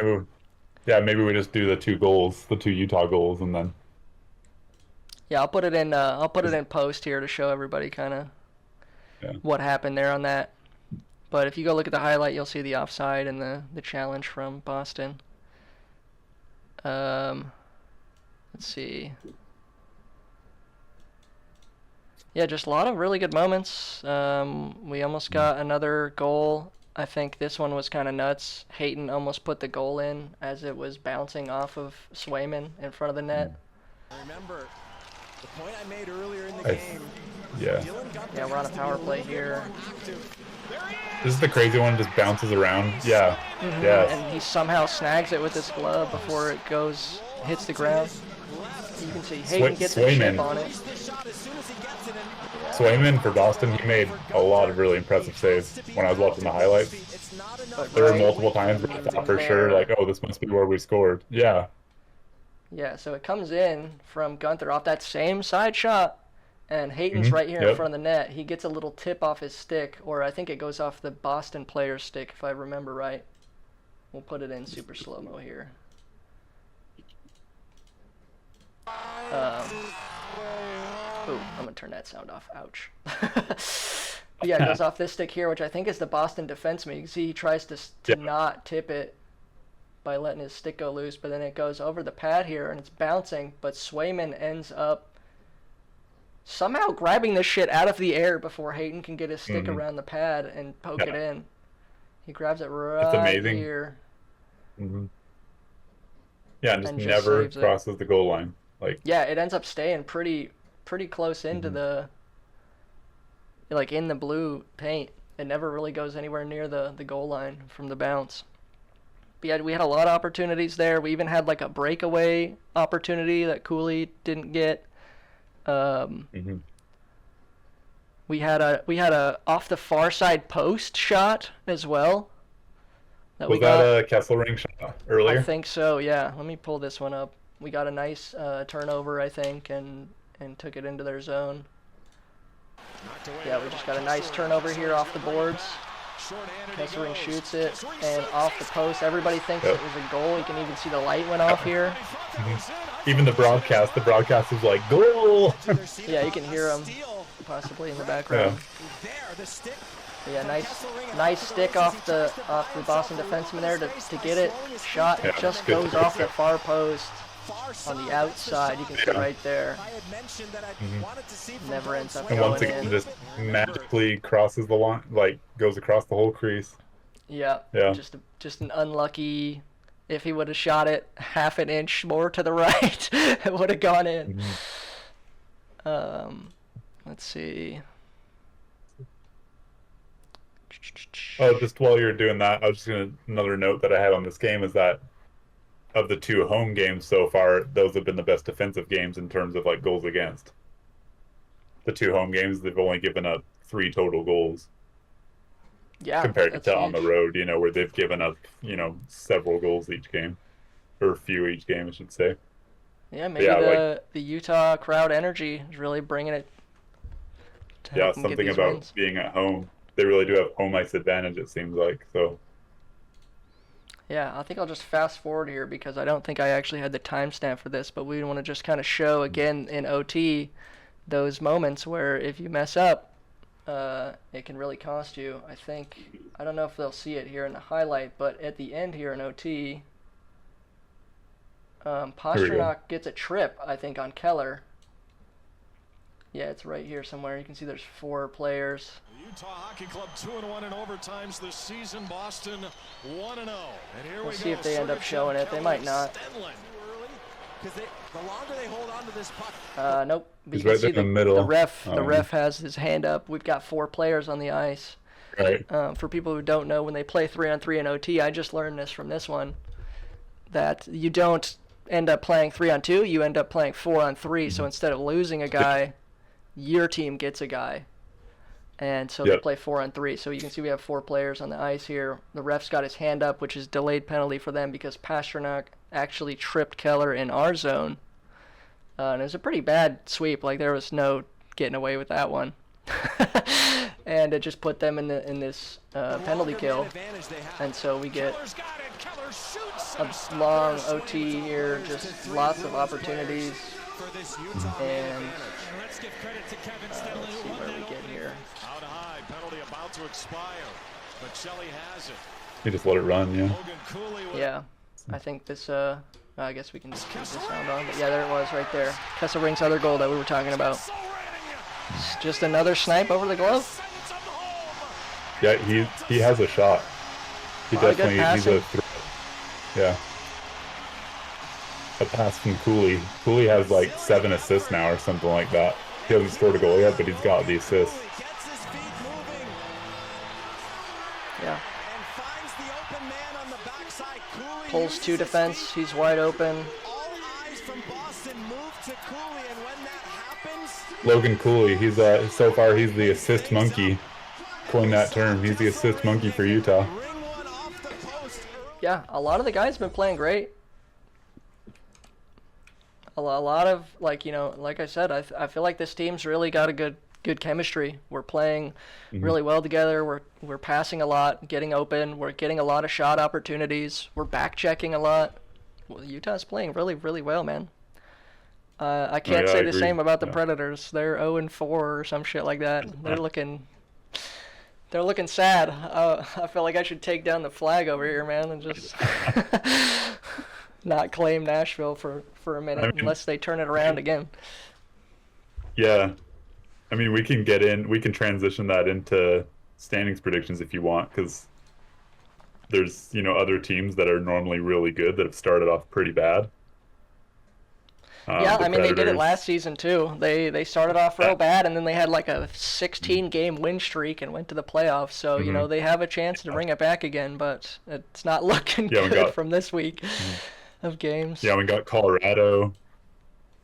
maybe we just do the two Utah goals, and then. Yeah, I'll put it in. I'll put it in post here to show everybody kind of what happened there on that. But if you go look at the highlight, you'll see the offside and the challenge from Boston. Let's see. Yeah, just a lot of really good moments. We almost got another goal. I think this one was kind of nuts. Hayton almost put the goal in as it was bouncing off of Swayman in front of the net. Remember the point I made earlier in the game. Yeah. Yeah, we're on a power play here. This is the crazy one, just bounces around. Yeah. Yeah. And he somehow snags it with his glove before it hits the ground. You can see Hayton gets a chip on it. Swayman for Boston, he made a lot of really impressive saves when I was watching the highlights. There were multiple times where I thought for sure, like, oh, this must be where we scored. Yeah. Yeah, so it comes in from Gunther off that same side shot, And Hayton's right here in Yep. front of the net. He gets a little tip off his stick, or I think it goes off the Boston player's stick, if I remember right. We'll put it in super slow-mo here. Ooh, I'm going to turn that sound off. Ouch. But yeah, it goes off this stick here, which I think is the Boston defenseman. You can see he tries to Yeah. not tip it by letting his stick go loose, but then it goes over the pad here, and it's bouncing, but Swayman ends up somehow grabbing this shit out of the air before Hayton can get his stick around the pad and poke it in. He grabs it right amazing. here. Yeah, and just And just never saves it. crosses the goal line. Like, Yeah, it ends up staying pretty close into the, like, in the blue paint. It never really goes anywhere near the goal line from the bounce. But yeah, we had a lot of opportunities there. We even had like a breakaway opportunity that Cooley didn't get. We had a off the far side post shot as well. That was we got. that a Kesselring shot earlier? I think so. Yeah. Let me pull this one up. We got a nice turnover, I think, and took it into their zone. Yeah, we just got a nice turnover here off the boards. Kesselring shoots it, and off the post. Everybody thinks it was a goal. You can even see the light went off here. Even the broadcast was like, goal! Yeah, you can hear them possibly in the background. Yeah, nice stick off the Boston defenseman there to get it shot. It just good goes off the far post on the outside. You can see right there. Never ends up And going once again, in. just magically crosses the line, like, goes across the whole crease. Yeah. Yeah. Just an unlucky. If he would have shot it half an inch more to the right, it would have gone in. Let's see. Oh, just while you're doing that, I was just another note that I had on this game is that of the two home games so far, those have been the best defensive games in terms of like goals against. The two home games, they've only given up 3 total goals Yeah. compared that's to on the huge. road, where they've given up, several goals each game, or a few each game, I should say. Yeah, maybe Yeah, the Utah crowd energy is really bringing it. To Yeah, help them get something these about wins. being at home. They really do have home ice advantage, it seems like. So Yeah, I think I'll just fast forward here because I don't think I actually had the timestamp for this, but we want to just kind of show again in OT those moments where if you mess up, it can really cost you. I don't know if they'll see it here in the highlight, but at the end here in OT, Pasternak gets a trip, I think, on Keller. Yeah, it's right here somewhere. You can see there's 4 players. Utah Hockey Club 2-1 in overtimes this season. Boston 1-0. And here We'll we see go. if they end up Sergachev, showing it. They might Keller, not. Stenlund. The longer they hold on to this puck, Nope. But He's you can right see there in the middle. The ref has his hand up. We've got 4 players on the ice. right. For people who don't know, when they play 3-on-3 in OT, I just learned this from this one, that you don't end up playing 3-on-2, you end up playing 4-on-3. So instead of losing a guy, your team gets a guy. And so they Yep. play 4-on-3. So you can see we have 4 players on the ice here. The ref's got his hand up, which is delayed penalty for them because Pasternak actually tripped Keller in our zone. And it was a pretty bad sweep. Like, there was no getting away with that one. And it just put them in this penalty kill. And so we get Keller's got it. Keller shoots. a long OT here, just lots of opportunities. for this Utah And Let's give credit to Kevin let's Stenlund. see where we get here. Out high. Penalty about to expire. But Shelley has it. You just let it run, yeah. Logan Cooley with Yeah, I think this, I guess we can just keep this sound on. But yeah, there it was right there. Kesselring's other goal that we were talking about. so ready. Just another snipe over the glove. Sends them home. Yeah, he has a shot. He A lot of good definitely he's a passing. threat. Yeah. A pass from Cooley. Cooley has like 7 assists now or something like that. He hasn't scored a goal yet, but he's got the assists. Cooley gets his feet moving Yeah. and finds the open man on the backside. Cooley Pulls uses 2 his defense. feet. He's wide open. All eyes from Boston move to Cooley, and when that happens, Logan Cooley, he's so far he's the assist monkey. Coin that term. He's the assist monkey for Utah. ring one off the post. Yeah, a lot of the guys have been playing great. a lot of like like I said, I feel like this team's really got a good chemistry. We're playing really well together. We're passing a lot, getting open. We're getting a lot of shot opportunities. We're back checking a lot. Well, Utah's playing really well, man. I can't yeah, say I the agree. same about the Yeah. Predators. They're 0-4 or some shit like that. They're looking sad. I feel like I should take down the flag over here, man, and just not claim Nashville for a minute I mean- unless they turn it around again. Yeah. I mean, we can transition that into standings predictions if you want, because there's, other teams that are normally really good that have started off pretty bad. Yeah, The I mean they did it Predators- last season too. They started off real bad and then they had like a 16 game win streak and went to the playoffs. So Mm-hmm. they have a chance to bring it back again, but it's not looking Yeah, we good got- Mm-hmm. from this week of games. Yeah, we got Colorado.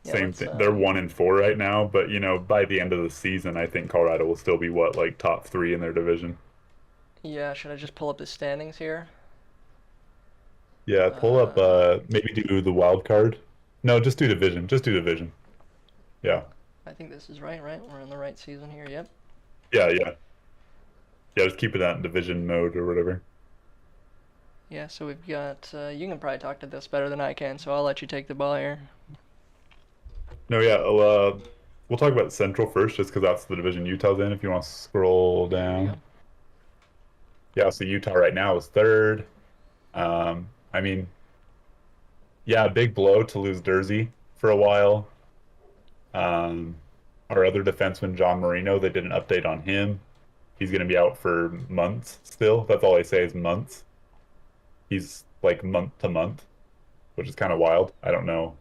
Yeah, Same let's, thing. They're 1-4 right now, but by the end of the season, I think Colorado will still be like top 3 in their division. Yeah, should I just pull up the standings here? Yeah, pull up. Maybe do the wild card. No, just do division. Just do division. Yeah, I think this is right? We're in the right season here. Yep. yeah. Just keep it in division mode or whatever. Yeah, so we've got. You can probably talk to this better than I can, so I'll let you take the ball here. No, yeah. We'll talk about Central first, just because that's the division Utah's in. If you want to scroll down. Yeah, so Utah right now is 3rd. I mean, yeah, big blow to lose Dursey for a while. Our other defenseman, John Marino, they did an update on him. He's going to be out for months still. That's all I say is months. He's like month to month, which is kind of wild. I don't know.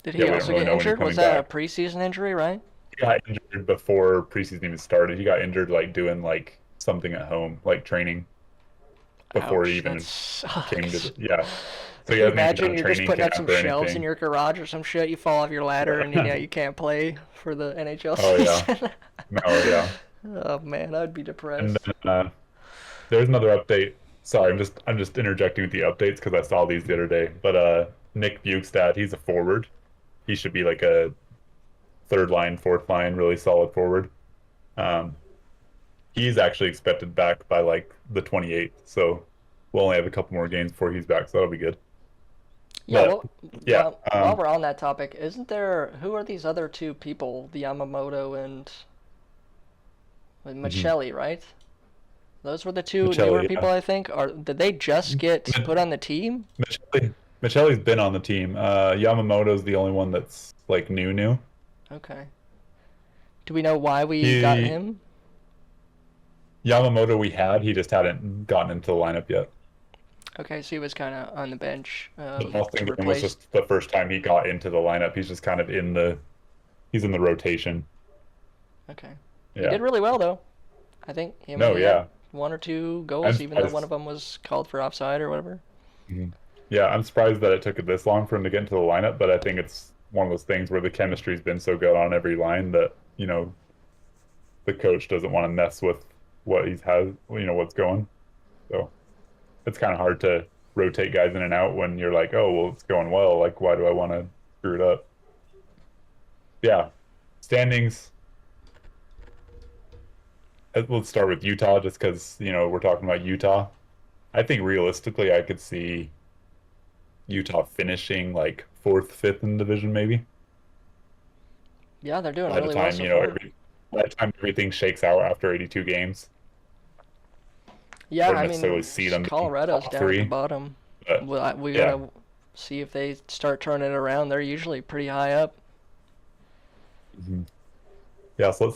Did Yeah, he we don't also really get know when he's injured? Was coming that a back. preseason injury, right? He got injured before preseason even started. He got injured like doing like something at home, like training, before he Ouch, even that sucks. came to yeah. So Can yeah, you imagine you're just putting up some shelves in your. your garage or some shit, you fall off your ladder and you can't play for the NHL Oh, yeah. season. No, yeah. Oh man, I'd be depressed. And then there's another update. Sorry, I'm just interjecting with the updates because I saw these the other day. But Nick Bjugstad, he's a forward. He should be like a 3rd line, 4th line, really solid forward. He's actually expected back by like the 28th, so we'll only have a couple more games before he's back, so that'll be good. Yeah, But, well, yeah, while we're on that topic, isn't there, who are these other two people, the Yamamoto and Michelli, right? Those were the two Michelli, newer yeah. people, I think. Did they just get put on the team? Michelli's been on the team. Yamamoto's the only one that's like new. Okay. Do we know why we got He- him? Yamamoto he just hadn't gotten into the lineup yet. Okay, so he was kind of on the bench The to whole thing with him was replace. just the first time he got into the lineup. He's just kind of he's in the rotation. Okay. Yeah. He did really well though. I think he No, had yeah. 1 or 2 goals, I'm even though surprised. one of them was called for offside or whatever. Yeah, I'm surprised that it took it this long for him to get into the lineup, but I think it's one of those things where the chemistry's been so good on every line that, the coach doesn't want to mess with what what's going. So it's kind of hard to rotate guys in and out when you're like, oh, well, it's going well. Like, why do I want to screw it up? Yeah. Standings. Let's start with Utah just because, we're talking about Utah. I think realistically, I could see Utah finishing like 4th, 5th in the division, maybe. Yeah, they're doing By the really well time, so far. by the time everything shakes out after 82 games. Yeah, don't I necessarily mean, see them being Colorado's top down at the 3, bottom. but Well, we yeah. gotta see if they start turning it around. They're usually pretty high up. Yeah, so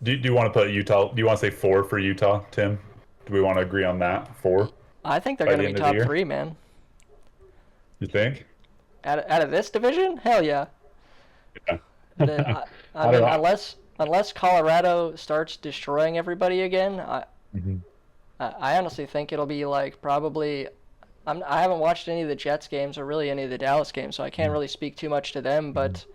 do you want to put Utah? Do you want to say 4 for Utah, Tim? Do we want to agree on that? 4? I think they're By gonna the be end of the top year? 3, man. You think? Out of this division, hell yeah. Yeah. I I mean, don't know. unless Colorado starts destroying everybody again, Mhm. I honestly think it'll be like probably. I haven't watched any of the Jets games or really any of the Dallas games, so I can't really speak too much to them. But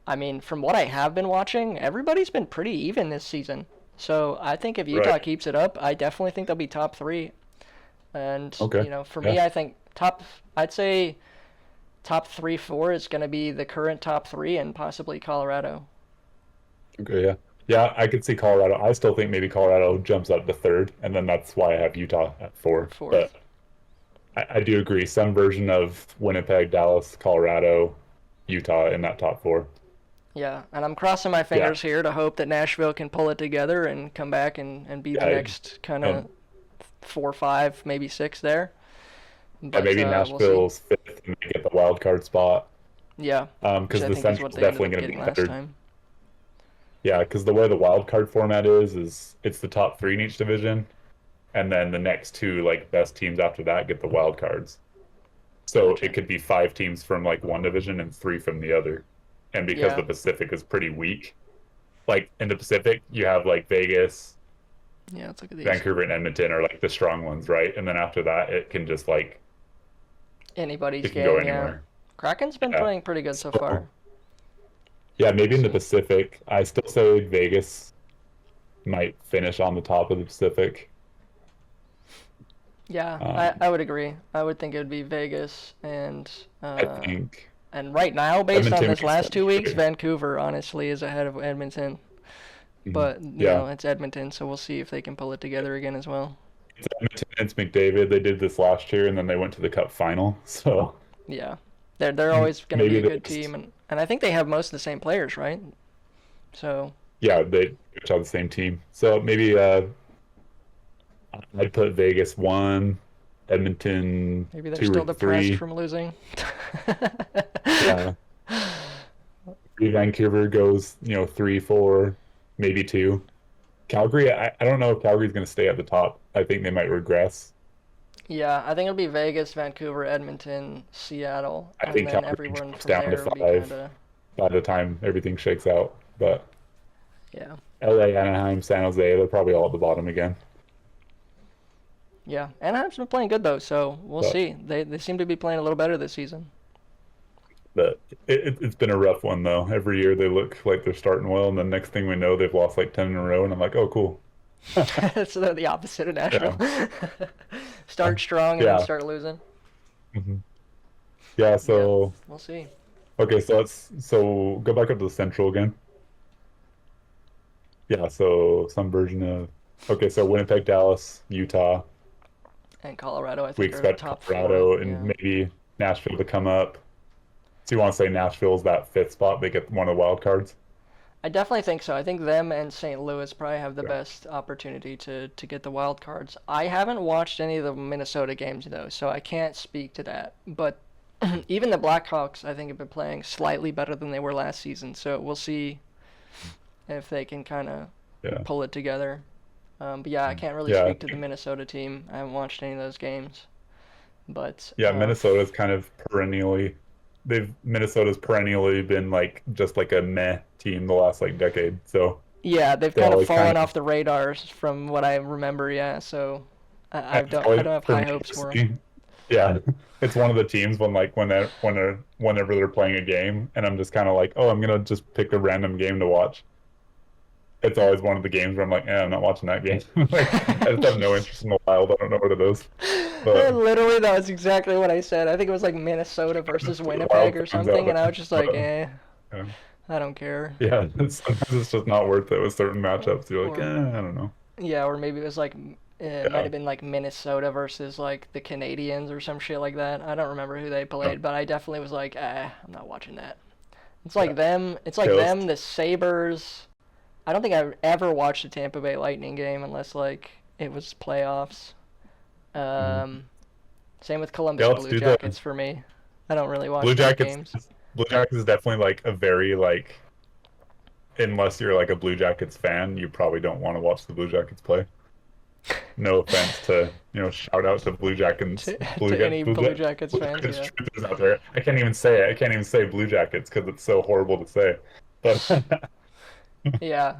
I mean, from what I have been watching, everybody's been pretty even this season. So I think if Utah Right. keeps it up, I definitely think they'll be top 3. And Okay. for me, Yeah. I think I'd say top 3, 4 is going to be the current top 3 and possibly Colorado. Okay, yeah. Yeah, I could see Colorado. I still think maybe Colorado jumps up to third, and then that's why I have Utah at four. Fourth. But I do agree. Some version of Winnipeg, Dallas, Colorado, Utah in that top four. Yeah, and I'm crossing my fingers here to hope that Nashville can pull it together and come back and be the next kind of 4, 5, maybe 6 there. But, maybe we'll Nashville's fifth and they get the wild card spot. Yeah. Because the Central's definitely going to be last better. time. Yeah, because the way the wild card format is it's the top 3 in each division, and then the next 2 like best teams after that get the wild cards. So it could be 5 teams from like one division and 3 from the other. And because the Pacific is pretty weak, like in the Pacific you have like Vegas, let's look at these. Vancouver, and Edmonton are like the strong ones, right? And then after that it can just like anybody's it can game. go anywhere. Kraken's been playing pretty good so far. Yeah, maybe in the Pacific. I still say Vegas might finish on the top of the Pacific. Yeah, I would agree. I would think it would be Vegas and I think. And right now, based Edmonton on this last 2 weeks, 3. Vancouver honestly is ahead of Edmonton. But you know, it's Edmonton, so we'll see if they can pull it together again as well. It's Edmonton, it's McDavid. They did this last year, and then they went to the Cup final. So yeah, they're always going to be a good Maybe team, and I think they have most of the same players, right? So yeah, they each have the same team. So maybe I'd put Vegas 1, Edmonton maybe they're 2 still or depressed 3. from losing. Yeah. Vancouver goes 3, 4, maybe 2. Calgary, I don't know if Calgary's going to stay at the top. I think they might regress. Yeah, I think it'll be Vegas, Vancouver, Edmonton, Seattle, I and think then Calgary everyone drops from down to there will be 5 kind of by the time everything shakes out. But yeah. LA, Anaheim, San Jose, they're probably all at the bottom again. Yeah, Anaheim's been playing good though, so we'll see. They seem to be playing a little better this season. But it's been a rough one though. Every year they look like they're starting well, and the next thing we know, they've lost like 10 in a row, and I'm like, oh, cool. So they're the opposite of Nashville. Start strong and then start losing. Mm-hmm. Yeah, so we'll see. Okay, so go back up to the Central again. Yeah, so some version of so Winnipeg, Dallas, Utah. And Colorado, I think, We expect top Colorado 4. and maybe Nashville to come up. So you want to say Nashville's that 5th spot? They get one of the wild cards? I definitely think so. I think them and St. Louis probably have the best opportunity to get the wild cards. I haven't watched any of the Minnesota games, though, so I can't speak to that. But even the Blackhawks, I think, have been playing slightly better than they were last season. So we'll see if they can kind of pull it together. But yeah, I can't really speak to the Minnesota team. I haven't watched any of those games. But Minnesota's kind of Minnesota's perennially been like just like a meh team the last like decade. So yeah, they've kind of fallen off the radars from what I remember. Yeah, so I don't have high hopes for them. Yeah, it's one of the teams whenever they're playing a game, and I'm just kind of like, oh, I'm gonna just pick a random game to watch. It's always one of the games where I'm like, I'm not watching that game. Like, I just have no interest in the Wild. I don't know what it is. But literally, that was exactly what I said. I think it was like Minnesota versus Winnipeg or something, and I was just like, I don't care. Yeah, sometimes it's just not worth it with certain matchups. You're like, I don't know. Yeah, or maybe it was like, it might have been like Minnesota versus like the Canadians or some shit like that. I don't remember who they played, but I definitely was like, I'm not watching that. It's like them. It's like them, the Sabres. I don't think I've ever watched a Tampa Bay Lightning game unless like it was playoffs. Same with Columbus Blue Jackets for me. I don't really watch games. Blue Jackets is definitely like a very like, unless you're like a Blue Jackets fan, you probably don't want to watch the Blue Jackets play. No offense to shout out to Blue Jackets. Blue Jackets fans. Yeah. Out there. I can't even say it. I can't even say Blue Jackets because it's so horrible to say. But yeah,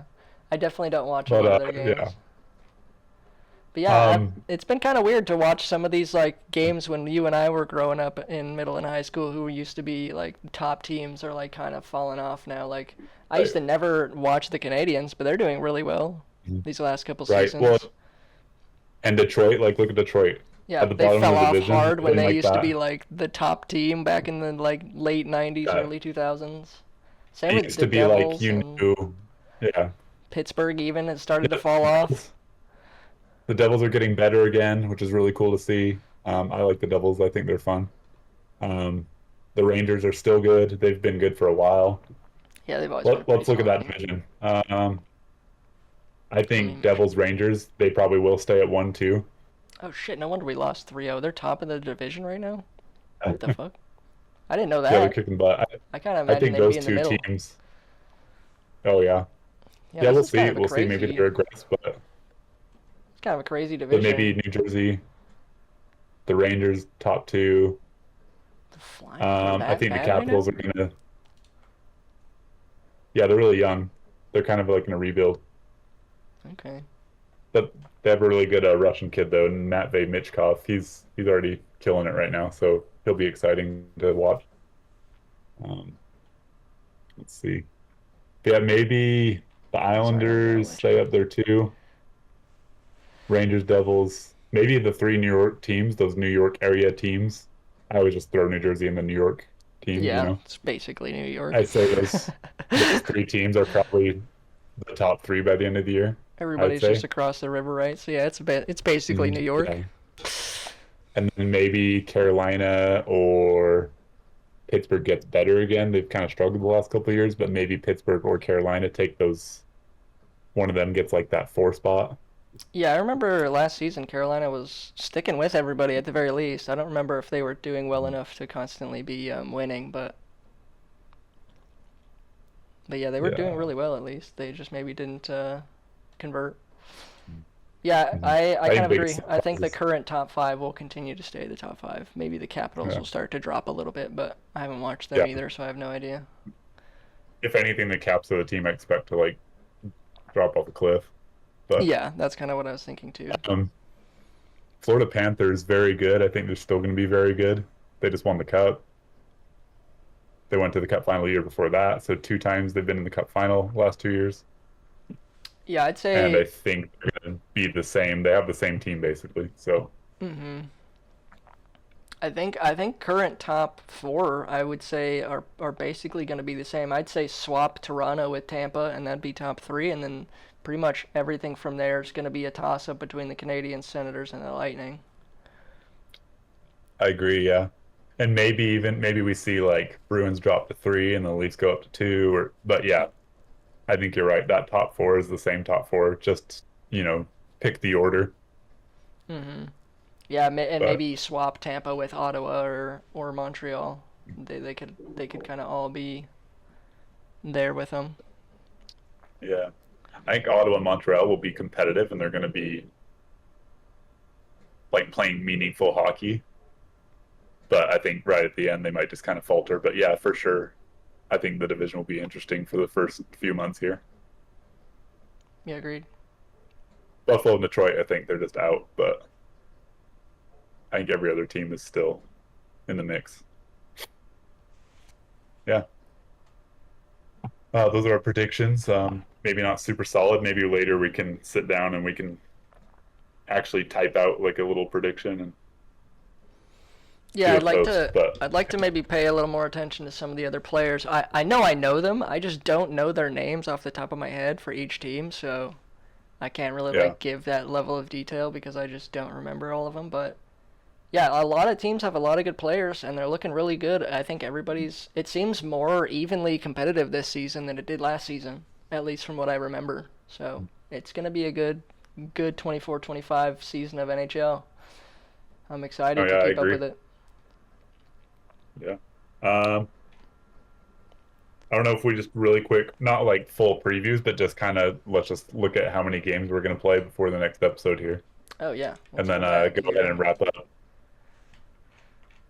I definitely don't watch a lot of their games. Yeah. But yeah, it's been kind of weird to watch some of these like games when you and I were growing up in middle and high school, who used to be like top teams are like kind of falling off now. Like I used to never watch the Canadians, but they're doing really well these last couple seasons. Well, and Detroit, like look at Detroit. Yeah, at the they bottom fell of the off division. hard when Didn't they like used to that. be like the top team back in the like late 90s, Yeah. early 2000s. Same It with used the to be like Devils you and knew. Yeah. Pittsburgh even. It started to Yeah, fall off. the Devils are getting better again, which is really cool to see. I like the Devils. I think they're fun. Um, the Rangers are still good. They've been good for a while. Yeah, they've always been pretty Let's look at that solid. division. I I think mean, Devils Rangers, they probably will stay at 1-2. oh shit, no wonder we lost 3-0. They're top of the division right now? What the Yeah, fuck? I didn't know they're that. kicking butt. I kind of I imagined think they'd be those in the two middle. teams. Oh yeah, Yeah, yeah. this We'll is kind see. of a We'll see. Maybe crazy, they regress, it's kind of a crazy but maybe division. New Jersey, the Rangers top two. The Flyers are I that think the bad right now? Capitals are gonna. Yeah, they're really young. They're kind of like in a rebuild. Okay. But they have a really good Russian kid though, Matvey Michkov. He's already killing it right now, so he'll be exciting to watch. Um, let's see. Yeah, maybe the Sorry, I'm Islanders yelling. stay up there too. Rangers, Devils, maybe the three New York teams, those New York area teams. I would just throw New Jersey in the New York teams, you Yeah, know. it's basically New York. I'd say those three teams are probably the top three by the end of the year, I'd Everybody's say. just across the river, right? So yeah, it's basically New York. Yeah. And then maybe Carolina or Pittsburgh gets better again. They've kind of struggled the last couple of years, but maybe Pittsburgh or Carolina take those. One of them gets like that 4 spot. Yeah, I remember last season Carolina was sticking with everybody at the very least. I don't remember if they were doing well enough to constantly be winning, but yeah, they were doing Yeah. really well at least. They just maybe didn't convert. Yeah, Mhm. I I kind think of agree. biggest I think the surprises. current top five will continue to stay the top five. Maybe the Capitals Yeah. will start to drop a little bit, but I haven't watched them Yeah. either, so I have no idea. If anything, the Caps are the team I expect to like drop off a cliff. But Yeah, that's kind of what I was thinking too. Florida Panthers very good. I think they're still going to be very good. They just won the Cup. They went to the Cup final the year before that, so 2 times they've been in the Cup final last 2 years. Yeah, I'd And I say. think they're going to be the same. They have the same team basically. So hmm I think current top four I would say are basically going to be the same. I'd say swap Toronto with Tampa and that'd be top three, and then pretty much everything from there is going to be a toss up between the Canadian Senators and the Lightning. I agree. Yeah, and maybe we see like Bruins drop to 3 and the Leafs go up to 2. Or but yeah, I think you're right. That top four is the same top four. Just pick the order. hmm Yeah, and But maybe swap Tampa with Ottawa or Montreal. They could kind of all be there with them. yeah, I think Ottawa and Montreal will be competitive, and they're going to be like playing meaningful hockey. But I think right at the end they might just kind of falter. But yeah, for sure, I think the division will be interesting for the first few months here. Yeah, agreed. Buffalo and Detroit, I think they're just out, but I think every other team is still in the mix. Yeah, those are our predictions. Maybe not super solid. Maybe later we can sit down and we can actually type out like a little prediction and Yeah, do I'd a like post. to But I'd like to maybe pay a little more attention to some of the other players. I know them. I just don't know their names off the top of my head for each team, so I can't really yeah, like give that level of detail because I just don't remember all of them, but yeah, a lot of teams have a lot of good players and they're looking really good. I think it seems more evenly competitive this season than it did last season, at least from what I remember. So, it's going to be a good 24-25 season of NHL. I'm oh excited yeah, to I keep up agree. with it. Yeah. Um, I don't know if we just really quick, not like full previews, but just kind of let's just look at how many games we're going to play before the next episode here, Oh yeah, and let's then go back go ahead here. and wrap up.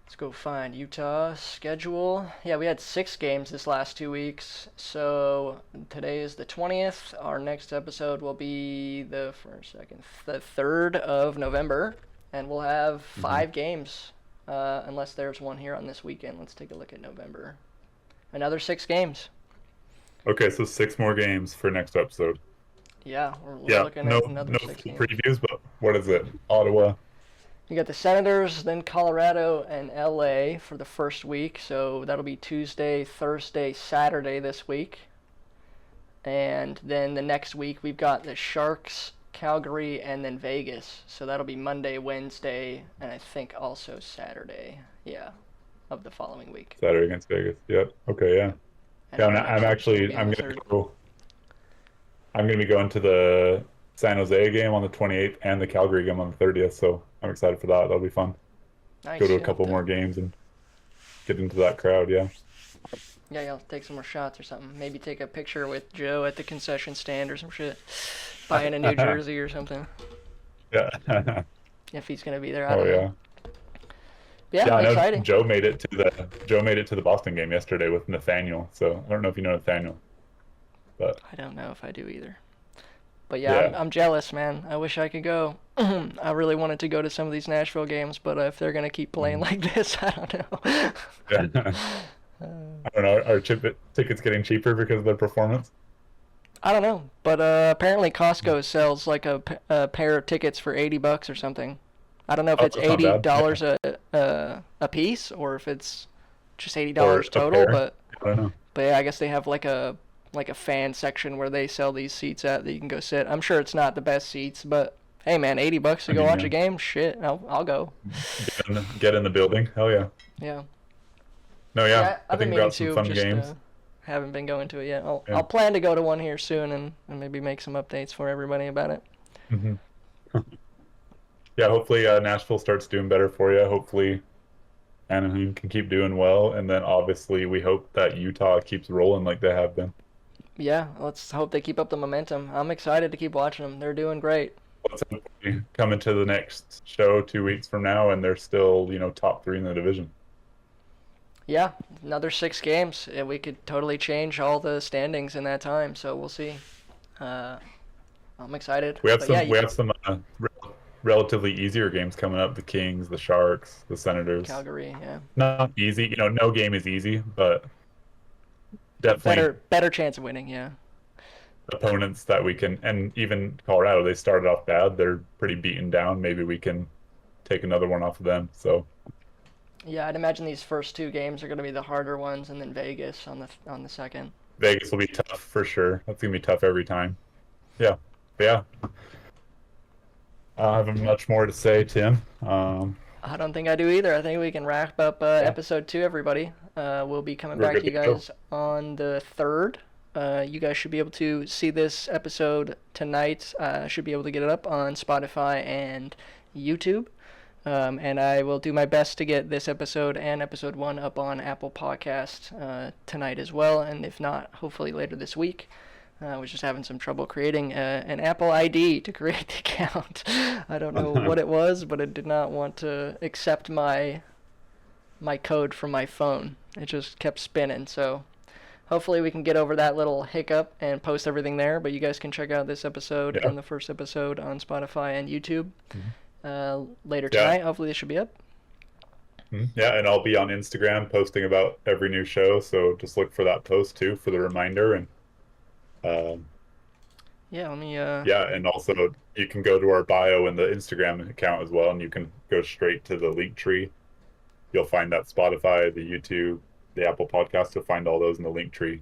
Let's go find Utah schedule. Yeah, we had 6 games this last 2 weeks. So today is the 20th. Our next episode will be the 3rd of November, and we'll have hmm 5 games, unless there's one here on this weekend. Let's take a look at November. Another 6 games. Okay, so 6 more games for next episode. Yeah, we're Yeah, looking no at another no six full games. previews, but what is it? Ottawa. You got the Senators, then Colorado and LA for the first week. So that'll be Tuesday, Thursday, Saturday this week. And then the next week we've got the Sharks, Calgary, and then Vegas. So that'll be Monday, Wednesday, and I think also Saturday. Yeah, of the following week. Saturday against Vegas. Yep. Okay. Yeah. And Yeah. I'm I'm not sure actually. if it'll be on I'm the gonna third. go. I'm gonna be going to the San Jose game on the 28th and the Calgary game on the 30th. So I'm excited for that. That'll be fun. Nice. Go to a yeah, couple more games and get into that crowd. Yeah. Yeah, you'll take some more shots or something. Maybe take a picture with Joe at the concession stand or some shit. Buying a New Jersey or something. Yeah. If he's gonna be there, I Oh don't yeah. know. Yeah, Yeah, I know exciting. Joe made it to the Boston game yesterday with Nathaniel. So I don't know if you know Nathaniel, but I don't know if I do either. But yeah, Yeah. I'm jealous, man. I wish I could go. I really wanted to go to some of these Nashville games, but if they're gonna keep playing like this, I don't know. yeah. I don't know. Are tickets getting cheaper because of their performance? I don't know, but apparently Costco sells like a pair of tickets for $80 or something. I don't know if Oh, it's that's not bad. $80 a piece or if it's just $80 Or a total. pair. But I don't know. yeah, I guess they have like a fan section where they sell these seats at that you can go sit. I'm sure it's not the best seats, but hey man, $80 to I go mean, watch yeah. a game, shit, I'll go. Get in the building. Hell yeah. Yeah. No, yeah. I I've been think we meaning got some to, fun just games. haven't been going to it yet. Yeah. I'll plan to go to one here soon and maybe make some updates for everybody about it. Hmm. Yeah, hopefully Nashville starts doing better for you. Hopefully Anaheim can keep doing well, and then obviously we hope that Utah keeps rolling like they have been. Yeah, let's hope they keep up the momentum. I'm excited to keep watching them. They're doing great. Let's hope we come into the next show 2 weeks from now, and they're still, top 3 in the division. Yeah, another 6 games, and we could totally change all the standings in that time. So we'll see. I'm excited. We have But some yeah, we have some relatively easier games coming up. The Kings, the Sharks, the Senators. Calgary. Yeah, Not easy. No game is easy, but definitely better chance of winning. Yeah. opponents that we can. And even Colorado, they started off bad. They're pretty beaten down. Maybe we can take another one off of them. So Yeah, I'd imagine these first 2 games are going to be the harder ones, and then Vegas on the second. Vegas will be tough for sure. That's gonna be tough every time. Yeah, but yeah. I have much more to say, Tim. I don't think I do either. I think we can wrap up episode 2, everybody. We'll be coming We're back to good you to go. guys on the 3rd. You guys should be able to see this episode tonight. Should be able to get it up on Spotify and YouTube. And I will do my best to get this episode and episode 1 up on Apple Podcast tonight as well. And if not, hopefully later this week. I was just having some trouble creating an Apple ID to create the account. I don't know what it was, but it did not want to accept my code from my phone. It just kept spinning. So hopefully we can get over that little hiccup and post everything there. But you guys can check out this episode Yeah. and the first episode on Spotify and YouTube later Yeah. tonight. Hopefully this should be up. Yeah, and I'll be on Instagram posting about every new show. So just look for that post too for the reminder. And Yeah, let me. yeah, and also you can go to our bio in the Instagram account as well, and you can go straight to the link tree. You'll find that Spotify, the YouTube, the Apple Podcast. You'll find all those in the link tree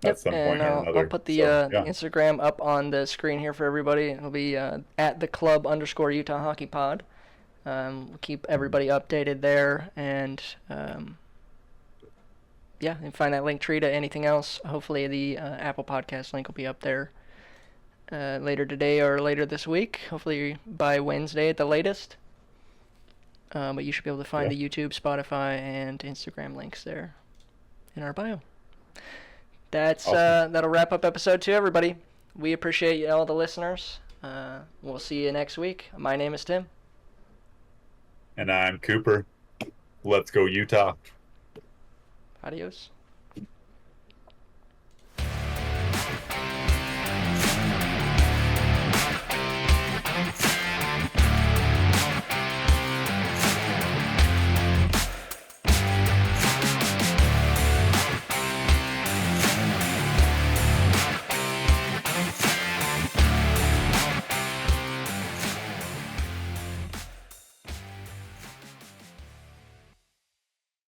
at some point or another. I'll put the, So, the Instagram up on the screen here for everybody. It'll be at the club_Utah Hockey Pod. We'll keep everybody updated there, and yeah, and find that link tree to anything else. Hopefully the Apple Podcast link will be up there later today or later this week. Hopefully by Wednesday at the latest. But you should be able to find the YouTube, Spotify, and Instagram links there in our bio. That's Awesome. that'll wrap up episode 2, everybody. We appreciate all the listeners. We'll see you next week. My name is Tim. And I'm Cooper. Let's go Utah. Adios.